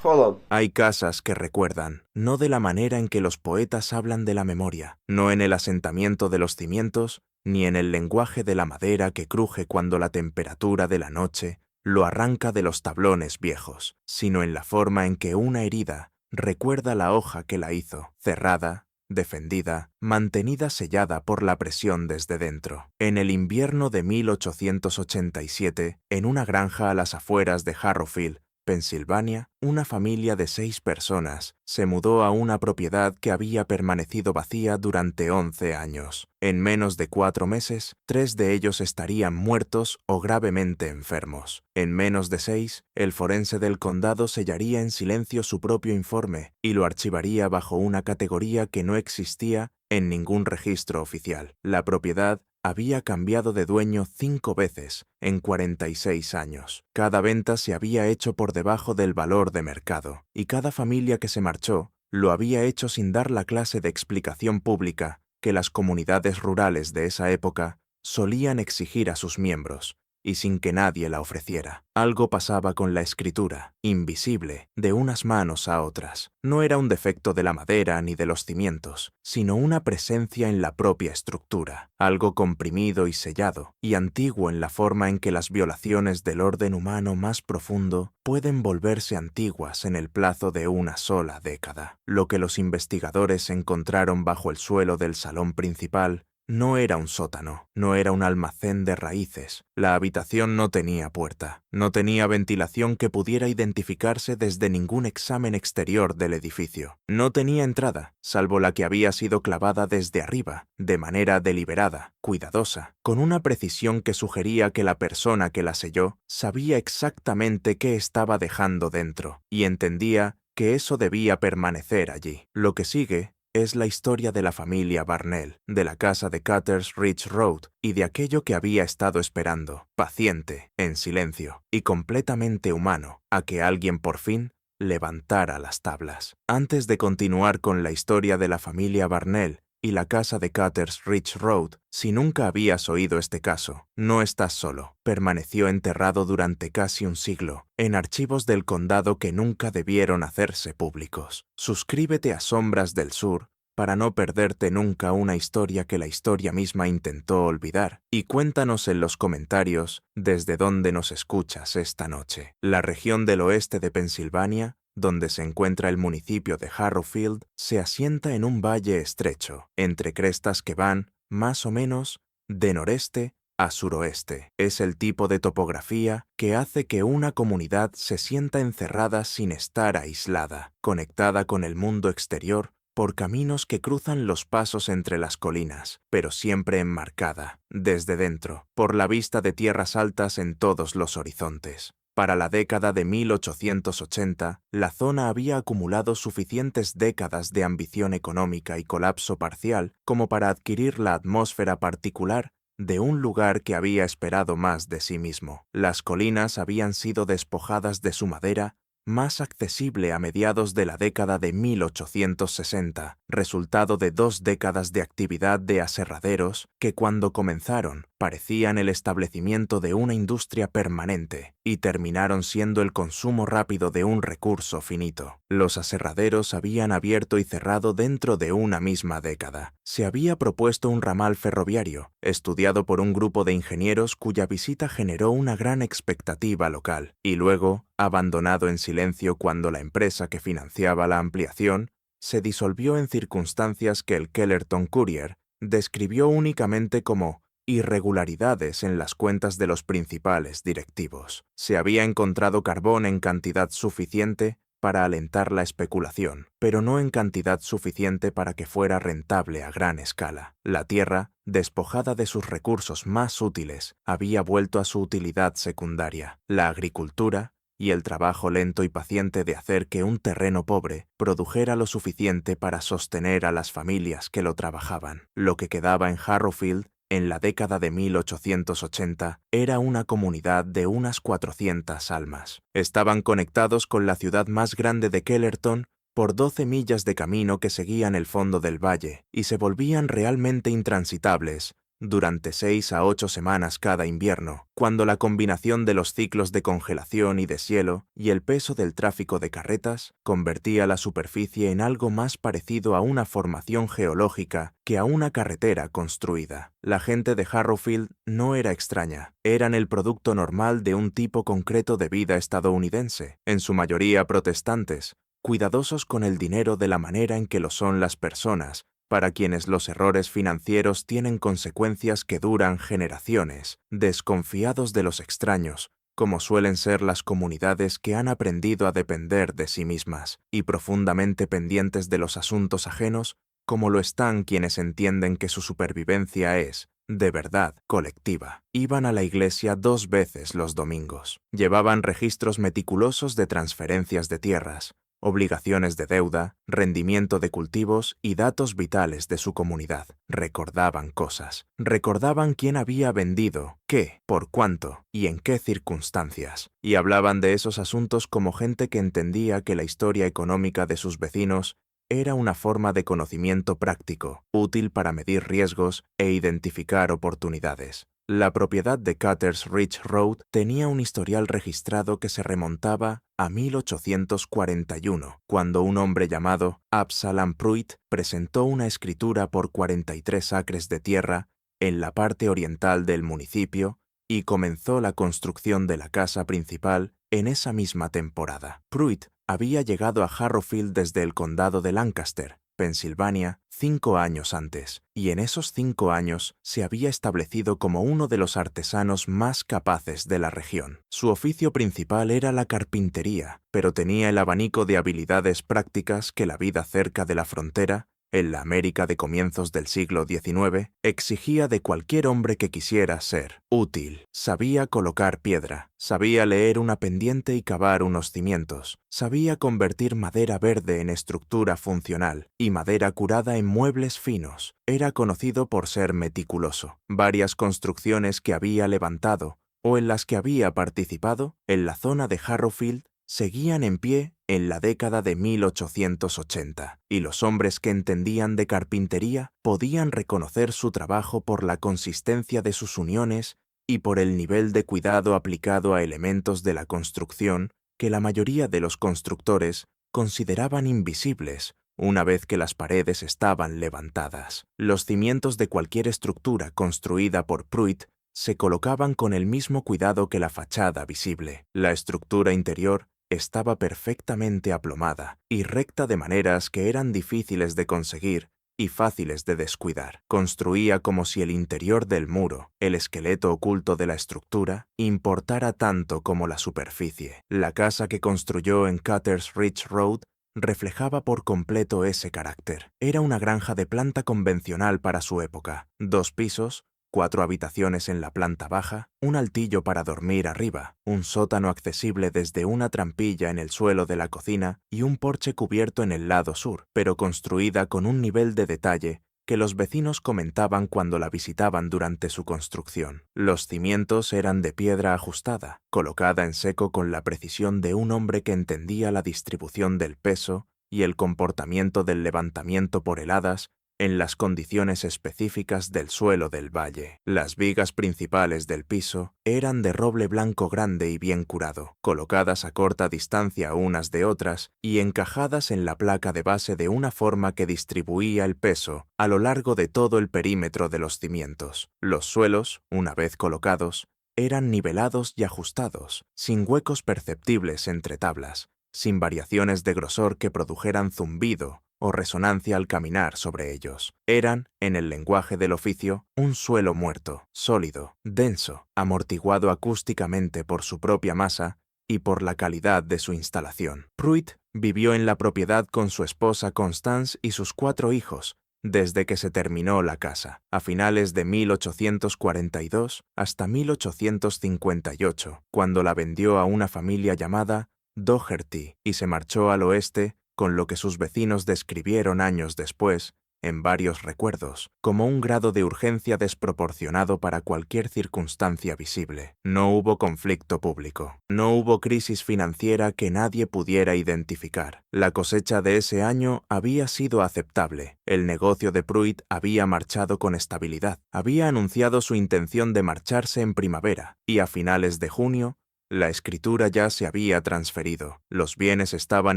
Hold on. Hay casas que recuerdan, no de la manera en que los poetas hablan de la memoria, no en el asentamiento de los cimientos, ni en el lenguaje de la madera que cruje cuando la temperatura de la noche lo arranca de los tablones viejos, sino en la forma en que una herida recuerda la hoja que la hizo, cerrada, defendida, mantenida sellada por la presión desde dentro. En el invierno de 1887, en una granja a las afueras de Harrowfield, Pensilvania, una familia de 6 personas se mudó a una propiedad que había permanecido vacía durante 11 años. En menos de 4 meses, 3 de ellos estarían muertos o gravemente enfermos. En menos de 6, el forense del condado sellaría en silencio su propio informe y lo archivaría bajo una categoría que no existía en ningún registro oficial. La propiedad había cambiado de dueño 5 veces en 46 años. Cada venta se había hecho por debajo del valor de mercado, y cada familia que se marchó lo había hecho sin dar la clase de explicación pública que las comunidades rurales de esa época solían exigir a sus miembros, y sin que nadie la ofreciera. Algo pasaba con la escritura, invisible, de unas manos a otras. No era un defecto de la madera ni de los cimientos, sino una presencia en la propia estructura, algo comprimido y sellado, y antiguo en la forma en que las violaciones del orden humano más profundo pueden volverse antiguas en el plazo de una sola década. Lo que los investigadores encontraron bajo el suelo del salón principal no era un sótano, no era un almacén de raíces. La habitación no tenía puerta, no tenía ventilación que pudiera identificarse desde ningún examen exterior del edificio. No tenía entrada, salvo la que había sido clavada desde arriba, de manera deliberada, cuidadosa, con una precisión que sugería que la persona que la selló sabía exactamente qué estaba dejando dentro, y entendía que eso debía permanecer allí. Lo que sigue es la historia de la familia Barnell, de la casa de Cutters Ridge Road y de aquello que había estado esperando, paciente, en silencio y completamente humano, a que alguien por fin levantara las tablas. Antes de continuar con la historia de la familia Barnell y la casa de Cutters Ridge Road, si nunca habías oído este caso, no estás solo. Permaneció enterrado durante casi un siglo, en archivos del condado que nunca debieron hacerse públicos. Suscríbete a Sombras del Sur para no perderte nunca una historia que la historia misma intentó olvidar. Y cuéntanos en los comentarios desde dónde nos escuchas esta noche. La región del oeste de Pensilvania, donde se encuentra el municipio de Harrowfield, se asienta en un valle estrecho, entre crestas que van, más o menos, de noreste a suroeste. Es el tipo de topografía que hace que una comunidad se sienta encerrada sin estar aislada, conectada con el mundo exterior por caminos que cruzan los pasos entre las colinas, pero siempre enmarcada, desde dentro, por la vista de tierras altas en todos los horizontes. Para la década de 1880, la zona había acumulado suficientes décadas de ambición económica y colapso parcial como para adquirir la atmósfera particular de un lugar que había esperado más de sí mismo. Las colinas habían sido despojadas de su madera más accesible a mediados de la década de 1860, resultado de 2 décadas de actividad de aserraderos que cuando comenzaron parecían el establecimiento de una industria permanente y terminaron siendo el consumo rápido de un recurso finito. Los aserraderos habían abierto y cerrado dentro de una misma década. Se había propuesto un ramal ferroviario, estudiado por un grupo de ingenieros cuya visita generó una gran expectativa local, y luego, abandonado en silencio cuando la empresa que financiaba la ampliación se disolvió en circunstancias que el Kellerton Courier describió únicamente como irregularidades en las cuentas de los principales directivos. Se había encontrado carbón en cantidad suficiente para alentar la especulación, pero no en cantidad suficiente para que fuera rentable a gran escala. La tierra, despojada de sus recursos más útiles, había vuelto a su utilidad secundaria, la agricultura y el trabajo lento y paciente de hacer que un terreno pobre produjera lo suficiente para sostener a las familias que lo trabajaban. Lo que quedaba en Harrowfield en la década de 1880 era una comunidad de unas 400 almas. Estaban conectados con la ciudad más grande de Kellerton por 12 millas de camino que seguían el fondo del valle y se volvían realmente intransitables durante 6 a 8 semanas cada invierno, cuando la combinación de los ciclos de congelación y deshielo y el peso del tráfico de carretas convertía la superficie en algo más parecido a una formación geológica que a una carretera construida. La gente de Harrowfield no era extraña, eran el producto normal de un tipo concreto de vida estadounidense, en su mayoría protestantes, cuidadosos con el dinero de la manera en que lo son las personas, para quienes los errores financieros tienen consecuencias que duran generaciones, desconfiados de los extraños, como suelen ser las comunidades que han aprendido a depender de sí mismas, y profundamente pendientes de los asuntos ajenos, como lo están quienes entienden que su supervivencia es, de verdad, colectiva. Iban a la iglesia 2 veces los domingos. Llevaban registros meticulosos de transferencias de tierras, obligaciones de deuda, rendimiento de cultivos y datos vitales de su comunidad. Recordaban cosas. Recordaban quién había vendido, qué, por cuánto y en qué circunstancias. Y hablaban de esos asuntos como gente que entendía que la historia económica de sus vecinos era una forma de conocimiento práctico, útil para medir riesgos e identificar oportunidades. La propiedad de Cutter's Ridge Road tenía un historial registrado que se remontaba a 1841, cuando un hombre llamado Absalom Pruitt presentó una escritura por 43 acres de tierra en la parte oriental del municipio y comenzó la construcción de la casa principal en esa misma temporada. Pruitt había llegado a Harrowfield desde el condado de Lancaster, Pensilvania, 5 años antes, y en esos 5 años se había establecido como uno de los artesanos más capaces de la región. Su oficio principal era la carpintería, pero tenía el abanico de habilidades prácticas que la vida cerca de la frontera, en la América de comienzos del siglo XIX, exigía de cualquier hombre que quisiera ser útil. Sabía colocar piedra, sabía leer una pendiente y cavar unos cimientos, sabía convertir madera verde en estructura funcional y madera curada en muebles finos. Era conocido por ser meticuloso. Varias construcciones que había levantado o en las que había participado en la zona de Harrowfield seguían en pie en la década de 1880, y los hombres que entendían de carpintería podían reconocer su trabajo por la consistencia de sus uniones y por el nivel de cuidado aplicado a elementos de la construcción que la mayoría de los constructores consideraban invisibles una vez que las paredes estaban levantadas. Los cimientos de cualquier estructura construida por Pruitt se colocaban con el mismo cuidado que la fachada visible. La estructura interior estaba perfectamente aplomada y recta de maneras que eran difíciles de conseguir y fáciles de descuidar. Construía como si el interior del muro, el esqueleto oculto de la estructura, importara tanto como la superficie. La casa que construyó en Cutter's Ridge Road reflejaba por completo ese carácter. Era una granja de planta convencional para su época. 2 pisos, 4 habitaciones en la planta baja, un altillo para dormir arriba, un sótano accesible desde una trampilla en el suelo de la cocina y un porche cubierto en el lado sur, pero construida con un nivel de detalle que los vecinos comentaban cuando la visitaban durante su construcción. Los cimientos eran de piedra ajustada, colocada en seco con la precisión de un hombre que entendía la distribución del peso y el comportamiento del levantamiento por heladas en las condiciones específicas del suelo del valle. Las vigas principales del piso eran de roble blanco grande y bien curado, colocadas a corta distancia unas de otras y encajadas en la placa de base de una forma que distribuía el peso a lo largo de todo el perímetro de los cimientos. Los suelos, una vez colocados, eran nivelados y ajustados, sin huecos perceptibles entre tablas, sin variaciones de grosor que produjeran zumbido o resonancia al caminar sobre ellos. Eran, en el lenguaje del oficio, un suelo muerto, sólido, denso, amortiguado acústicamente por su propia masa y por la calidad de su instalación. Pruitt vivió en la propiedad con su esposa Constance y sus 4 hijos, desde que se terminó la casa, a finales de 1842 hasta 1858, cuando la vendió a una familia llamada Doherty y se marchó al oeste con lo que sus vecinos describieron años después en varios recuerdos, como un grado de urgencia desproporcionado para cualquier circunstancia visible. No hubo conflicto público. No hubo crisis financiera que nadie pudiera identificar. La cosecha de ese año había sido aceptable. El negocio de Pruitt había marchado con estabilidad. Había anunciado su intención de marcharse en primavera, y a finales de junio, la escritura ya se había transferido, los bienes estaban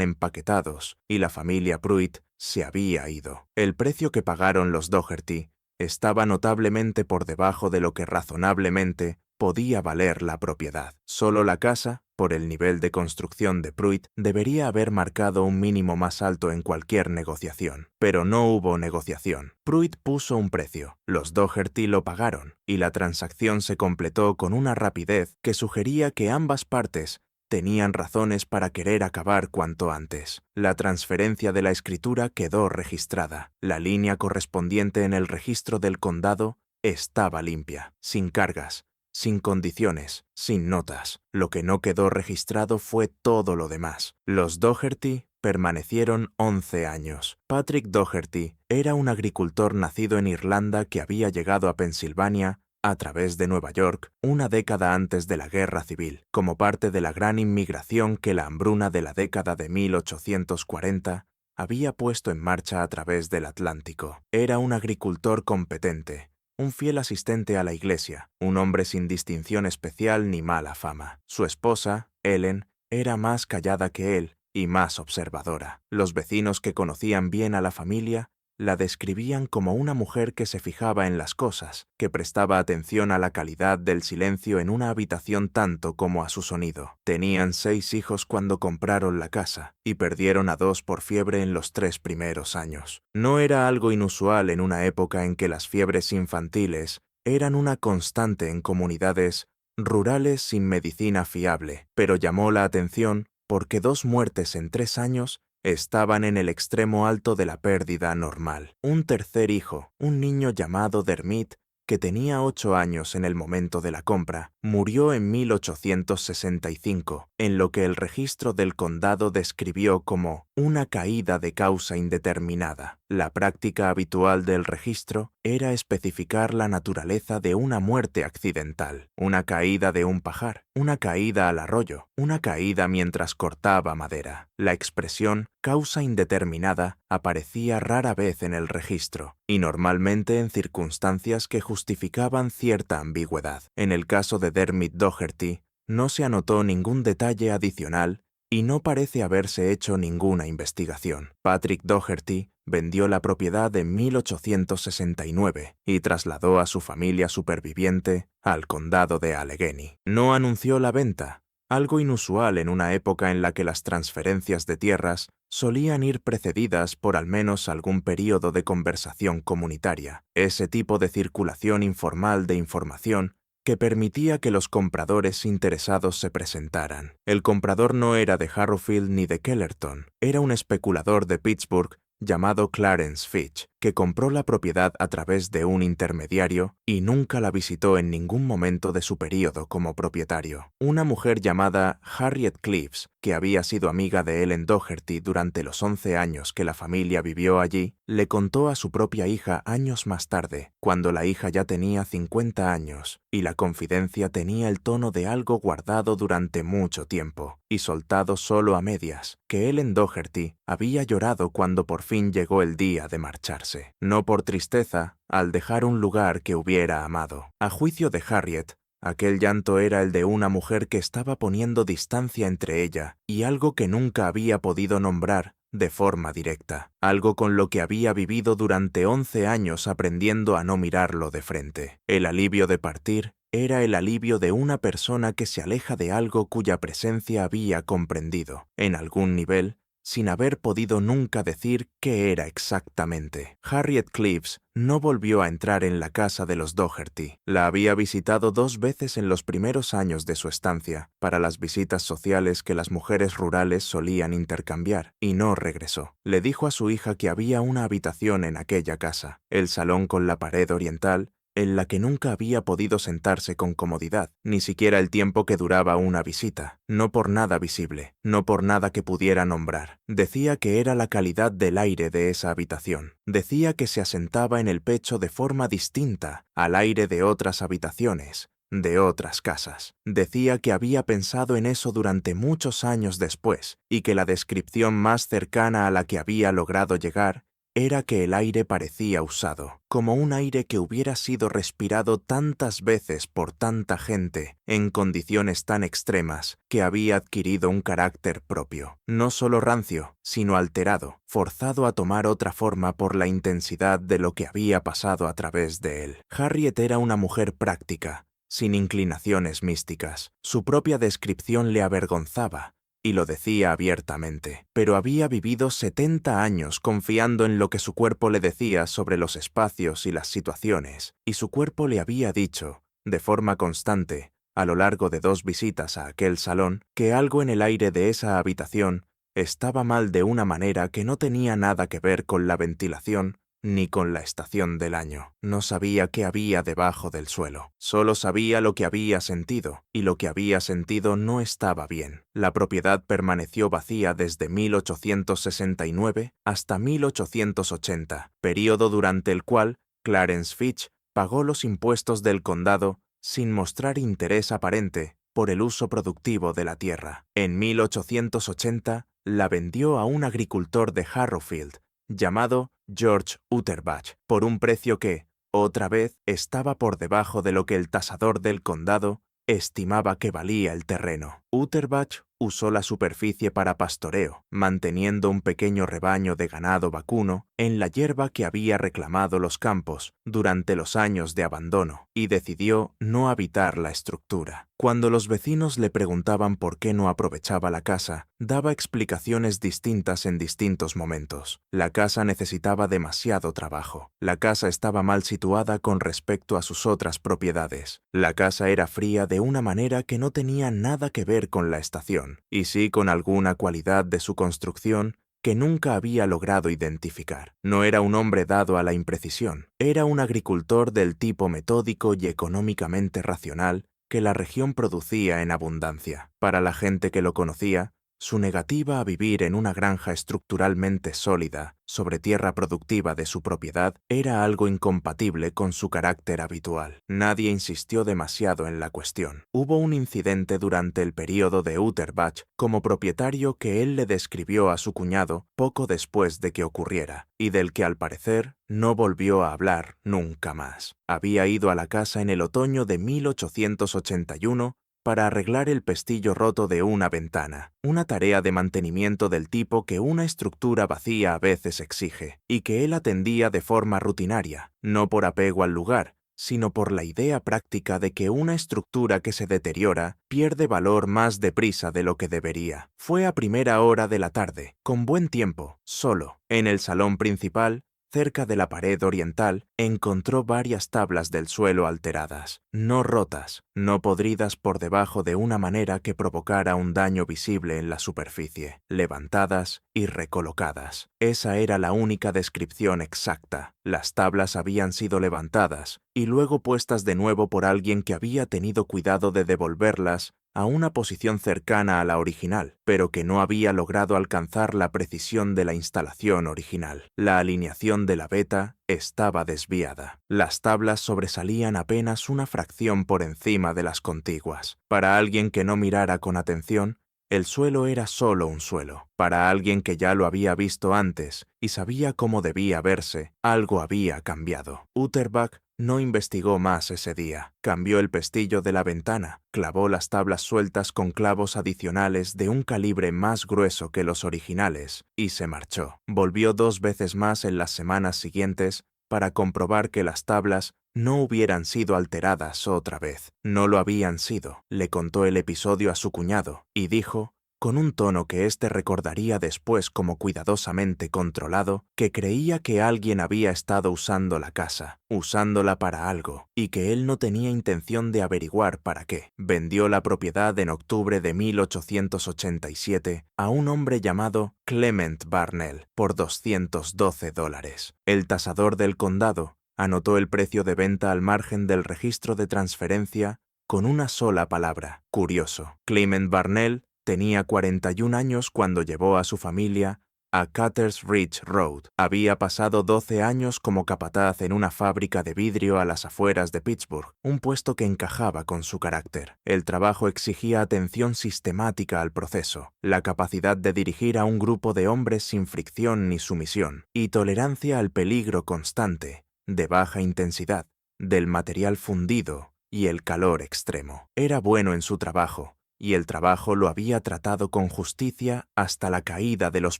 empaquetados y la familia Pruitt se había ido. El precio que pagaron los Doherty estaba notablemente por debajo de lo que razonablemente podía valer la propiedad. Solo la casa, por el nivel de construcción de Pruitt, debería haber marcado un mínimo más alto en cualquier negociación. Pero no hubo negociación. Pruitt puso un precio, los Doherty lo pagaron, y la transacción se completó con una rapidez que sugería que ambas partes tenían razones para querer acabar cuanto antes. La transferencia de la escritura quedó registrada. La línea correspondiente en el registro del condado estaba limpia, sin cargas, sin condiciones, sin notas. Lo que no quedó registrado fue todo lo demás. Los Doherty permanecieron 11 años. Patrick Doherty era un agricultor nacido en Irlanda que había llegado a Pensilvania a través de Nueva York una década antes de la Guerra Civil, como parte de la gran inmigración que la hambruna de la década de 1840 había puesto en marcha a través del Atlántico. Era un agricultor competente, un fiel asistente a la iglesia, un hombre sin distinción especial ni mala fama. Su esposa, Ellen, era más callada que él y más observadora. Los vecinos que conocían bien a la familia la describían como una mujer que se fijaba en las cosas, que prestaba atención a la calidad del silencio en una habitación tanto como a su sonido. Tenían 6 hijos cuando compraron la casa, y perdieron a 2 por fiebre en los 3 primeros años. No era algo inusual en una época en que las fiebres infantiles eran una constante en comunidades rurales sin medicina fiable, pero llamó la atención porque 2 muertes en 3 años estaban en el extremo alto de la pérdida normal. Un tercer hijo, un niño llamado Dermit, que tenía 8 años en el momento de la compra, murió en 1865, en lo que el registro del condado describió como una caída de causa indeterminada. La práctica habitual del registro era especificar la naturaleza de una muerte accidental, una caída de un pajar, una caída al arroyo, una caída mientras cortaba madera. La expresión causa indeterminada aparecía rara vez en el registro, y normalmente en circunstancias que justificaban cierta ambigüedad. En el caso de Dermit Doherty, no se anotó ningún detalle adicional y no parece haberse hecho ninguna investigación. Patrick Doherty vendió la propiedad en 1869 y trasladó a su familia superviviente al condado de Allegheny. No anunció la venta, algo inusual en una época en la que las transferencias de tierras solían ir precedidas por al menos algún período de conversación comunitaria, ese tipo de circulación informal de información que permitía que los compradores interesados se presentaran. El comprador no era de Harrowfield ni de Kellerton, era un especulador de Pittsburgh llamado Clarence Fitch, que compró la propiedad a través de un intermediario y nunca la visitó en ningún momento de su período como propietario. Una mujer llamada Harriet Cleaves, que había sido amiga de Ellen Doherty durante los 11 años que la familia vivió allí, le contó a su propia hija años más tarde, cuando la hija ya tenía 50 años, y la confidencia tenía el tono de algo guardado durante mucho tiempo, y soltado solo a medias, que Ellen Doherty había llorado cuando por fin llegó el día de marcharse. No por tristeza, al dejar un lugar que hubiera amado. A juicio de Harriet, aquel llanto era el de una mujer que estaba poniendo distancia entre ella y algo que nunca había podido nombrar de forma directa, algo con lo que había vivido durante 11 años aprendiendo a no mirarlo de frente. El alivio de partir era el alivio de una persona que se aleja de algo cuya presencia había comprendido, en algún nivel, sin haber podido nunca decir qué era exactamente. Harriet Cleaves no volvió a entrar en la casa de los Doherty. La había visitado 2 veces en los primeros años de su estancia, para las visitas sociales que las mujeres rurales solían intercambiar, y no regresó. Le dijo a su hija que había una habitación en aquella casa, el salón con la pared oriental, en la que nunca había podido sentarse con comodidad, ni siquiera el tiempo que duraba una visita. No por nada visible, no por nada que pudiera nombrar. Decía que era la calidad del aire de esa habitación. Decía que se asentaba en el pecho de forma distinta al aire de otras habitaciones, de otras casas. Decía que había pensado en eso durante muchos años después, y que la descripción más cercana a la que había logrado llegar era que el aire parecía usado, como un aire que hubiera sido respirado tantas veces por tanta gente, en condiciones tan extremas, que había adquirido un carácter propio, no solo rancio, sino alterado, forzado a tomar otra forma por la intensidad de lo que había pasado a través de él. Harriet era una mujer práctica, sin inclinaciones místicas. Su propia descripción le avergonzaba, y lo decía abiertamente, pero había vivido 70 años confiando en lo que su cuerpo le decía sobre los espacios y las situaciones, y su cuerpo le había dicho, de forma constante, a lo largo de 2 visitas a aquel salón, que algo en el aire de esa habitación estaba mal de una manera que no tenía nada que ver con la ventilación ni con la estación del año. No sabía qué había debajo del suelo. Solo sabía lo que había sentido, y lo que había sentido no estaba bien. La propiedad permaneció vacía desde 1869 hasta 1880, período durante el cual Clarence Fitch pagó los impuestos del condado sin mostrar interés aparente por el uso productivo de la tierra. En 1880 la vendió a un agricultor de Harrowfield, llamado George Utterbach, por un precio que, otra vez, estaba por debajo de lo que el tasador del condado estimaba que valía el terreno. Utterbach usó la superficie para pastoreo, manteniendo un pequeño rebaño de ganado vacuno en la hierba que había reclamado los campos durante los años de abandono, y decidió no habitar la estructura. Cuando los vecinos le preguntaban por qué no aprovechaba la casa, daba explicaciones distintas en distintos momentos. La casa necesitaba demasiado trabajo. La casa estaba mal situada con respecto a sus otras propiedades. La casa era fría de una manera que no tenía nada que ver con la estación, y sí con alguna cualidad de su construcción que nunca había logrado identificar. No era un hombre dado a la imprecisión. Era un agricultor del tipo metódico y económicamente racional que la región producía en abundancia. Para la gente que lo conocía, su negativa a vivir en una granja estructuralmente sólida sobre tierra productiva de su propiedad era algo incompatible con su carácter habitual. Nadie insistió demasiado en la cuestión. Hubo un incidente durante el período de Utterbach como propietario que él le describió a su cuñado poco después de que ocurriera, y del que al parecer no volvió a hablar nunca más. Había ido a la casa en el otoño de 1881 para arreglar el pestillo roto de una ventana, una tarea de mantenimiento del tipo que una estructura vacía a veces exige, y que él atendía de forma rutinaria, no por apego al lugar, sino por la idea práctica de que una estructura que se deteriora pierde valor más deprisa de lo que debería. Fue a primera hora de la tarde, con buen tiempo, solo. En el salón principal, cerca de la pared oriental, encontró varias tablas del suelo alteradas, no rotas, no podridas por debajo de una manera que provocara un daño visible en la superficie, levantadas y recolocadas. Esa era la única descripción exacta. Las tablas habían sido levantadas y luego puestas de nuevo por alguien que había tenido cuidado de devolverlas a una posición cercana a la original, pero que no había logrado alcanzar la precisión de la instalación original. La alineación de la veta estaba desviada. Las tablas sobresalían apenas una fracción por encima de las contiguas. Para alguien que no mirara con atención, el suelo era solo un suelo. Para alguien que ya lo había visto antes y sabía cómo debía verse, algo había cambiado. Utterbach no investigó más ese día. Cambió el pestillo de la ventana, clavó las tablas sueltas con clavos adicionales de un calibre más grueso que los originales y se marchó. Volvió 2 veces más en las semanas siguientes para comprobar que las tablas no hubieran sido alteradas otra vez. No lo habían sido. Le contó el episodio a su cuñado y dijo, con un tono que éste recordaría después como cuidadosamente controlado, que creía que alguien había estado usando la casa, usándola para algo, y que él no tenía intención de averiguar para qué. Vendió la propiedad en octubre de 1887 a un hombre llamado Clement Barnell por $212. El tasador del condado Anotó el precio de venta al margen del registro de transferencia con una sola palabra: curioso. Clement Barnell tenía 41 años cuando llevó a su familia a Cutters Ridge Road. Había pasado 12 años como capataz en una fábrica de vidrio a las afueras de Pittsburgh, un puesto que encajaba con su carácter. El trabajo exigía atención sistemática al proceso, la capacidad de dirigir a un grupo de hombres sin fricción ni sumisión, y tolerancia al peligro constante, de baja intensidad, del material fundido y el calor extremo. Era bueno en su trabajo, y el trabajo lo había tratado con justicia hasta la caída de los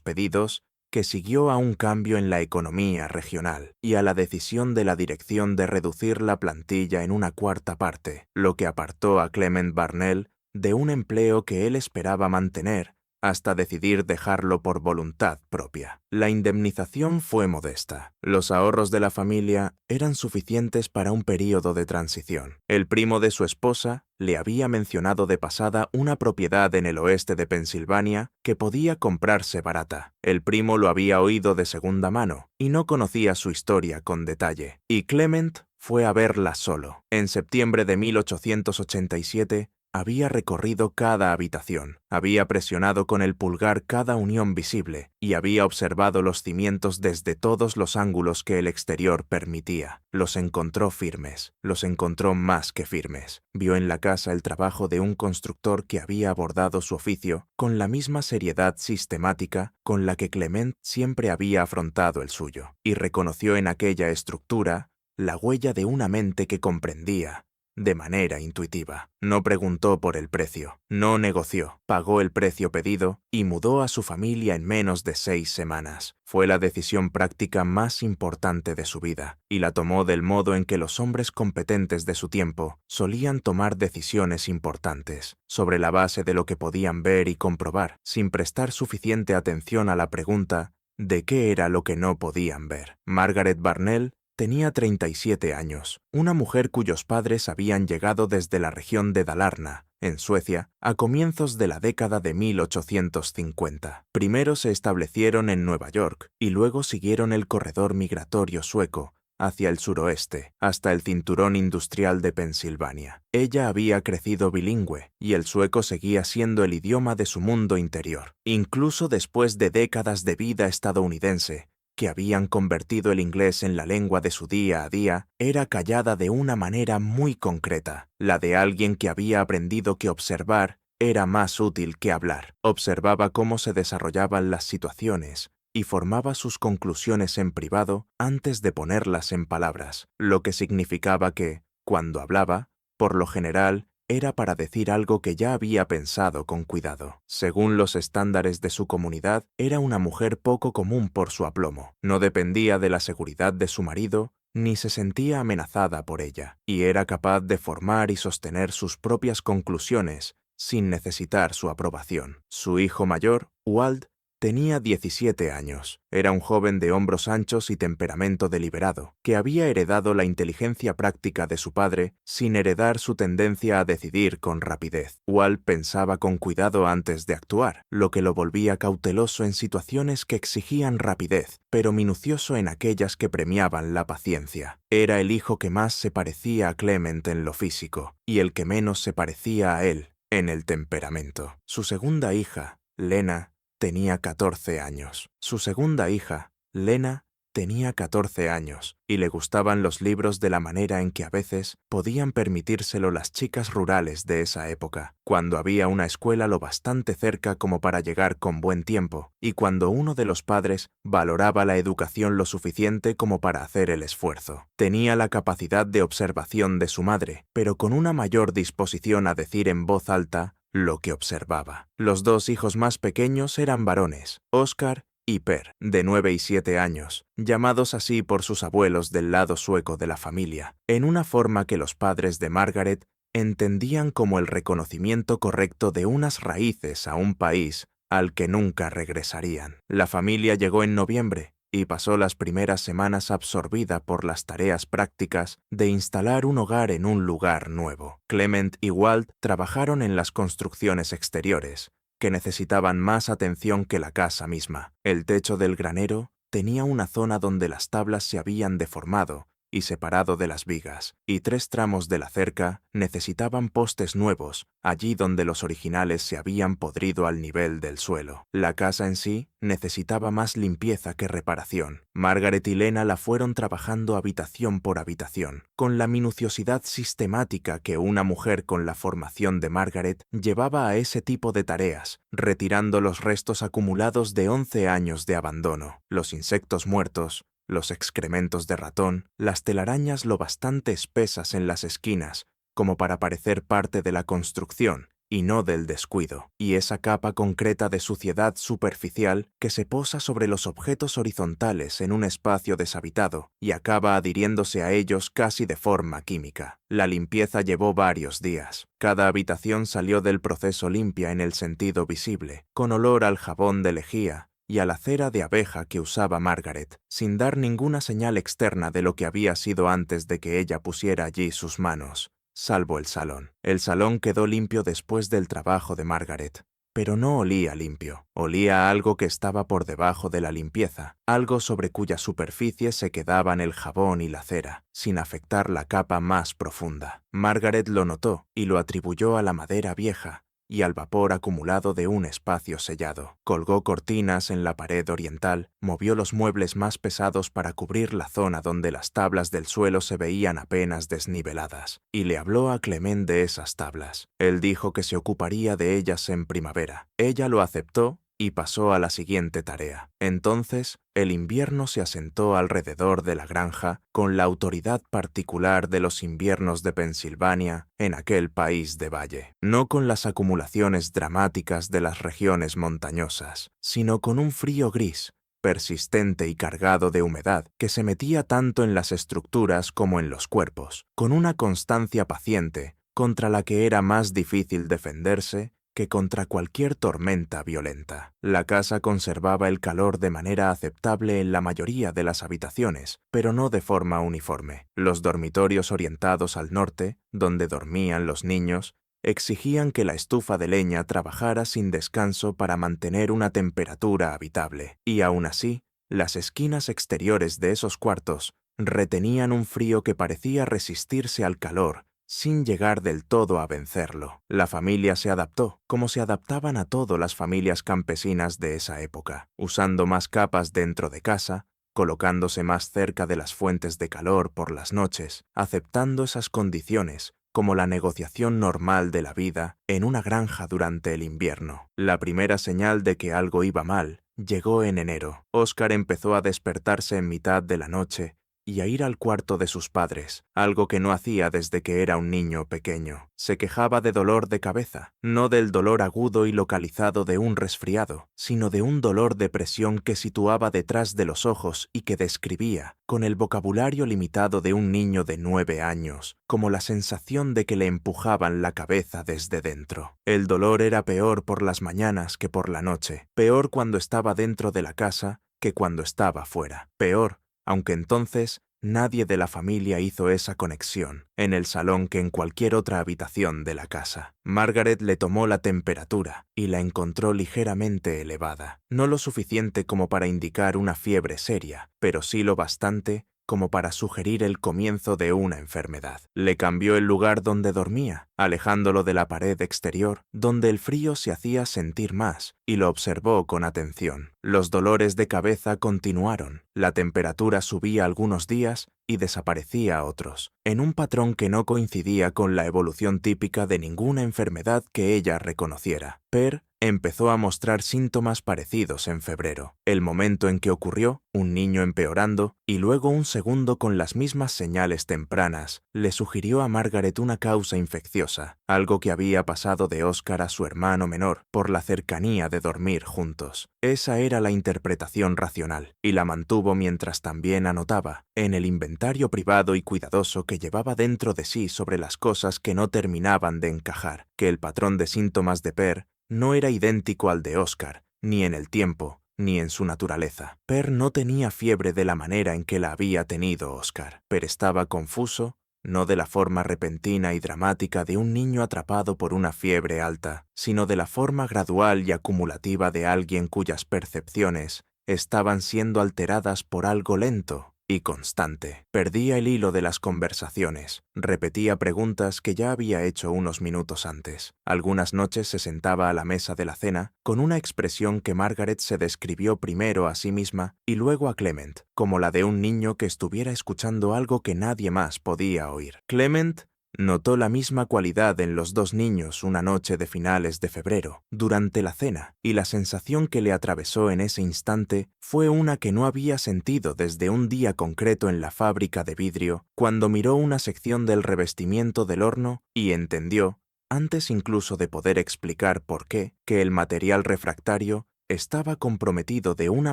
pedidos, que siguió a un cambio en la economía regional y a la decisión de la dirección de reducir la plantilla en una cuarta parte, lo que apartó a Clement Barnell de un empleo que él esperaba mantener hasta decidir dejarlo por voluntad propia. La indemnización fue modesta. Los ahorros de la familia eran suficientes para un período de transición. El primo de su esposa le había mencionado de pasada una propiedad en el oeste de Pensilvania que podía comprarse barata. El primo lo había oído de segunda mano y no conocía su historia con detalle. Y Clement fue a verla solo. En septiembre de 1887, había recorrido cada habitación, había presionado con el pulgar cada unión visible y había observado los cimientos desde todos los ángulos que el exterior permitía. Los encontró firmes, los encontró más que firmes. Vio en la casa el trabajo de un constructor que había abordado su oficio con la misma seriedad sistemática con la que Clement siempre había afrontado el suyo, y reconoció en aquella estructura la huella de una mente que comprendía de manera intuitiva. No preguntó por el precio, no negoció, pagó el precio pedido y mudó a su familia en menos de 6 semanas. Fue la decisión práctica más importante de su vida, y la tomó del modo en que los hombres competentes de su tiempo solían tomar decisiones importantes, sobre la base de lo que podían ver y comprobar, sin prestar suficiente atención a la pregunta de qué era lo que no podían ver. Margaret Barnell tenía 37 años, una mujer cuyos padres habían llegado desde la región de Dalarna, en Suecia, a comienzos de la década de 1850. Primero se establecieron en Nueva York y luego siguieron el corredor migratorio sueco hacia el suroeste, hasta el cinturón industrial de Pensilvania. Ella había crecido bilingüe y el sueco seguía siendo el idioma de su mundo interior, incluso después de décadas de vida estadounidense, que habían convertido el inglés en la lengua de su día a día. Era callada de una manera muy concreta, la de alguien que había aprendido que observar era más útil que hablar. Observaba cómo se desarrollaban las situaciones y formaba sus conclusiones en privado antes de ponerlas en palabras, lo que significaba que, cuando hablaba, por lo general, era para decir algo que ya había pensado con cuidado. Según los estándares de su comunidad, era una mujer poco común por su aplomo. No dependía de la seguridad de su marido, ni se sentía amenazada por ella, y era capaz de formar y sostener sus propias conclusiones sin necesitar su aprobación. Su hijo mayor, Walt, tenía 17 años. Era un joven de hombros anchos y temperamento deliberado, que había heredado la inteligencia práctica de su padre sin heredar su tendencia a decidir con rapidez. Walt pensaba con cuidado antes de actuar, lo que lo volvía cauteloso en situaciones que exigían rapidez, pero minucioso en aquellas que premiaban la paciencia. Era el hijo que más se parecía a Clement en lo físico, y el que menos se parecía a él en el temperamento. Su segunda hija, Lena, tenía 14 años. Su segunda hija, Lena, tenía 14 años y le gustaban los libros de la manera en que a veces podían permitírselo las chicas rurales de esa época, cuando había una escuela lo bastante cerca como para llegar con buen tiempo y cuando uno de los padres valoraba la educación lo suficiente como para hacer el esfuerzo. Tenía la capacidad de observación de su madre, pero con una mayor disposición a decir en voz alta lo que observaba. Los dos hijos más pequeños eran varones, Oscar y Per, de 9 y 7 años, llamados así por sus abuelos del lado sueco de la familia, en una forma que los padres de Margaret entendían como el reconocimiento correcto de unas raíces a un país al que nunca regresarían. La familia llegó en noviembre y pasó las primeras semanas absorbida por las tareas prácticas de instalar un hogar en un lugar nuevo. Clement y Walt trabajaron en las construcciones exteriores, que necesitaban más atención que la casa misma. El techo del granero tenía una zona donde las tablas se habían deformado y separado de las vigas, y 3 tramos de la cerca necesitaban postes nuevos, allí donde los originales se habían podrido al nivel del suelo. La casa en sí necesitaba más limpieza que reparación. Margaret y Lena la fueron trabajando habitación por habitación, con la minuciosidad sistemática que una mujer con la formación de Margaret llevaba a ese tipo de tareas, retirando los restos acumulados de 11 años de abandono, los insectos muertos, los excrementos de ratón, las telarañas lo bastante espesas en las esquinas como para parecer parte de la construcción y no del descuido, y esa capa concreta de suciedad superficial que se posa sobre los objetos horizontales en un espacio deshabitado y acaba adhiriéndose a ellos casi de forma química. La limpieza llevó varios días. Cada habitación salió del proceso limpia en el sentido visible, con olor al jabón de lejía y a la cera de abeja que usaba Margaret, sin dar ninguna señal externa de lo que había sido antes de que ella pusiera allí sus manos, salvo el salón. El salón quedó limpio después del trabajo de Margaret, pero no olía limpio. Olía a algo que estaba por debajo de la limpieza, algo sobre cuya superficie se quedaban el jabón y la cera, sin afectar la capa más profunda. Margaret lo notó y lo atribuyó a la madera vieja y al vapor acumulado de un espacio sellado. Colgó cortinas en la pared oriental, movió los muebles más pesados para cubrir la zona donde las tablas del suelo se veían apenas desniveladas, y le habló a Clement de esas tablas. Él dijo que se ocuparía de ellas en primavera. Ella lo aceptó y pasó a la siguiente tarea. Entonces, el invierno se asentó alrededor de la granja con la autoridad particular de los inviernos de Pensilvania en aquel país de valle, no con las acumulaciones dramáticas de las regiones montañosas, sino con un frío gris, persistente y cargado de humedad, que se metía tanto en las estructuras como en los cuerpos, con una constancia paciente contra la que era más difícil defenderse que contra cualquier tormenta violenta. La casa conservaba el calor de manera aceptable en la mayoría de las habitaciones, pero no de forma uniforme. Los dormitorios orientados al norte, donde dormían los niños, exigían que la estufa de leña trabajara sin descanso para mantener una temperatura habitable, y aún así, las esquinas exteriores de esos cuartos retenían un frío que parecía resistirse al calor sin llegar del todo a vencerlo. La familia se adaptó, como se adaptaban a todo las familias campesinas de esa época, usando más capas dentro de casa, colocándose más cerca de las fuentes de calor por las noches, aceptando esas condiciones como la negociación normal de la vida en una granja durante el invierno. La primera señal de que algo iba mal llegó en enero. Oscar empezó a despertarse en mitad de la noche y a ir al cuarto de sus padres, algo que no hacía desde que era un niño pequeño. Se quejaba de dolor de cabeza, no del dolor agudo y localizado de un resfriado, sino de un dolor de presión que situaba detrás de los ojos y que describía, con el vocabulario limitado de un niño de 9 años, como la sensación de que le empujaban la cabeza desde dentro. El dolor era peor por las mañanas que por la noche, peor cuando estaba dentro de la casa que cuando estaba fuera, peor aunque entonces nadie de la familia hizo esa conexión, en el salón que en cualquier otra habitación de la casa. Margaret le tomó la temperatura y la encontró ligeramente elevada, no lo suficiente como para indicar una fiebre seria, pero sí lo bastante como para sugerir el comienzo de una enfermedad. Le cambió el lugar donde dormía, alejándolo de la pared exterior, donde el frío se hacía sentir más, y lo observó con atención. Los dolores de cabeza continuaron, la temperatura subía algunos días y desaparecía otros, en un patrón que no coincidía con la evolución típica de ninguna enfermedad que ella reconociera. Per empezó a mostrar síntomas parecidos en febrero, el momento en que ocurrió, un niño empeorando, y luego un segundo con las mismas señales tempranas, le sugirió a Margaret una causa infecciosa, algo que había pasado de Oscar a su hermano menor, por la cercanía de dormir juntos. Esa era la interpretación racional, y la mantuvo mientras también anotaba, en el inventario privado y cuidadoso que llevaba dentro de sí sobre las cosas que no terminaban de encajar, que el patrón de síntomas de Per no era idéntico al de Oscar, ni en el tiempo, ni en su naturaleza. Per no tenía fiebre de la manera en que la había tenido Oscar. Per estaba confuso, no de la forma repentina y dramática de un niño atrapado por una fiebre alta, sino de la forma gradual y acumulativa de alguien cuyas percepciones estaban siendo alteradas por algo lento y constante. Perdía el hilo de las conversaciones, repetía preguntas que ya había hecho unos minutos antes. Algunas noches se sentaba a la mesa de la cena con una expresión que Margaret se describió primero a sí misma y luego a Clement, como la de un niño que estuviera escuchando algo que nadie más podía oír. Clement notó la misma cualidad en los dos niños una noche de finales de febrero, durante la cena, y la sensación que le atravesó en ese instante fue una que no había sentido desde un día concreto en la fábrica de vidrio, cuando miró una sección del revestimiento del horno y entendió, antes incluso de poder explicar por qué, que el material refractario estaba comprometido de una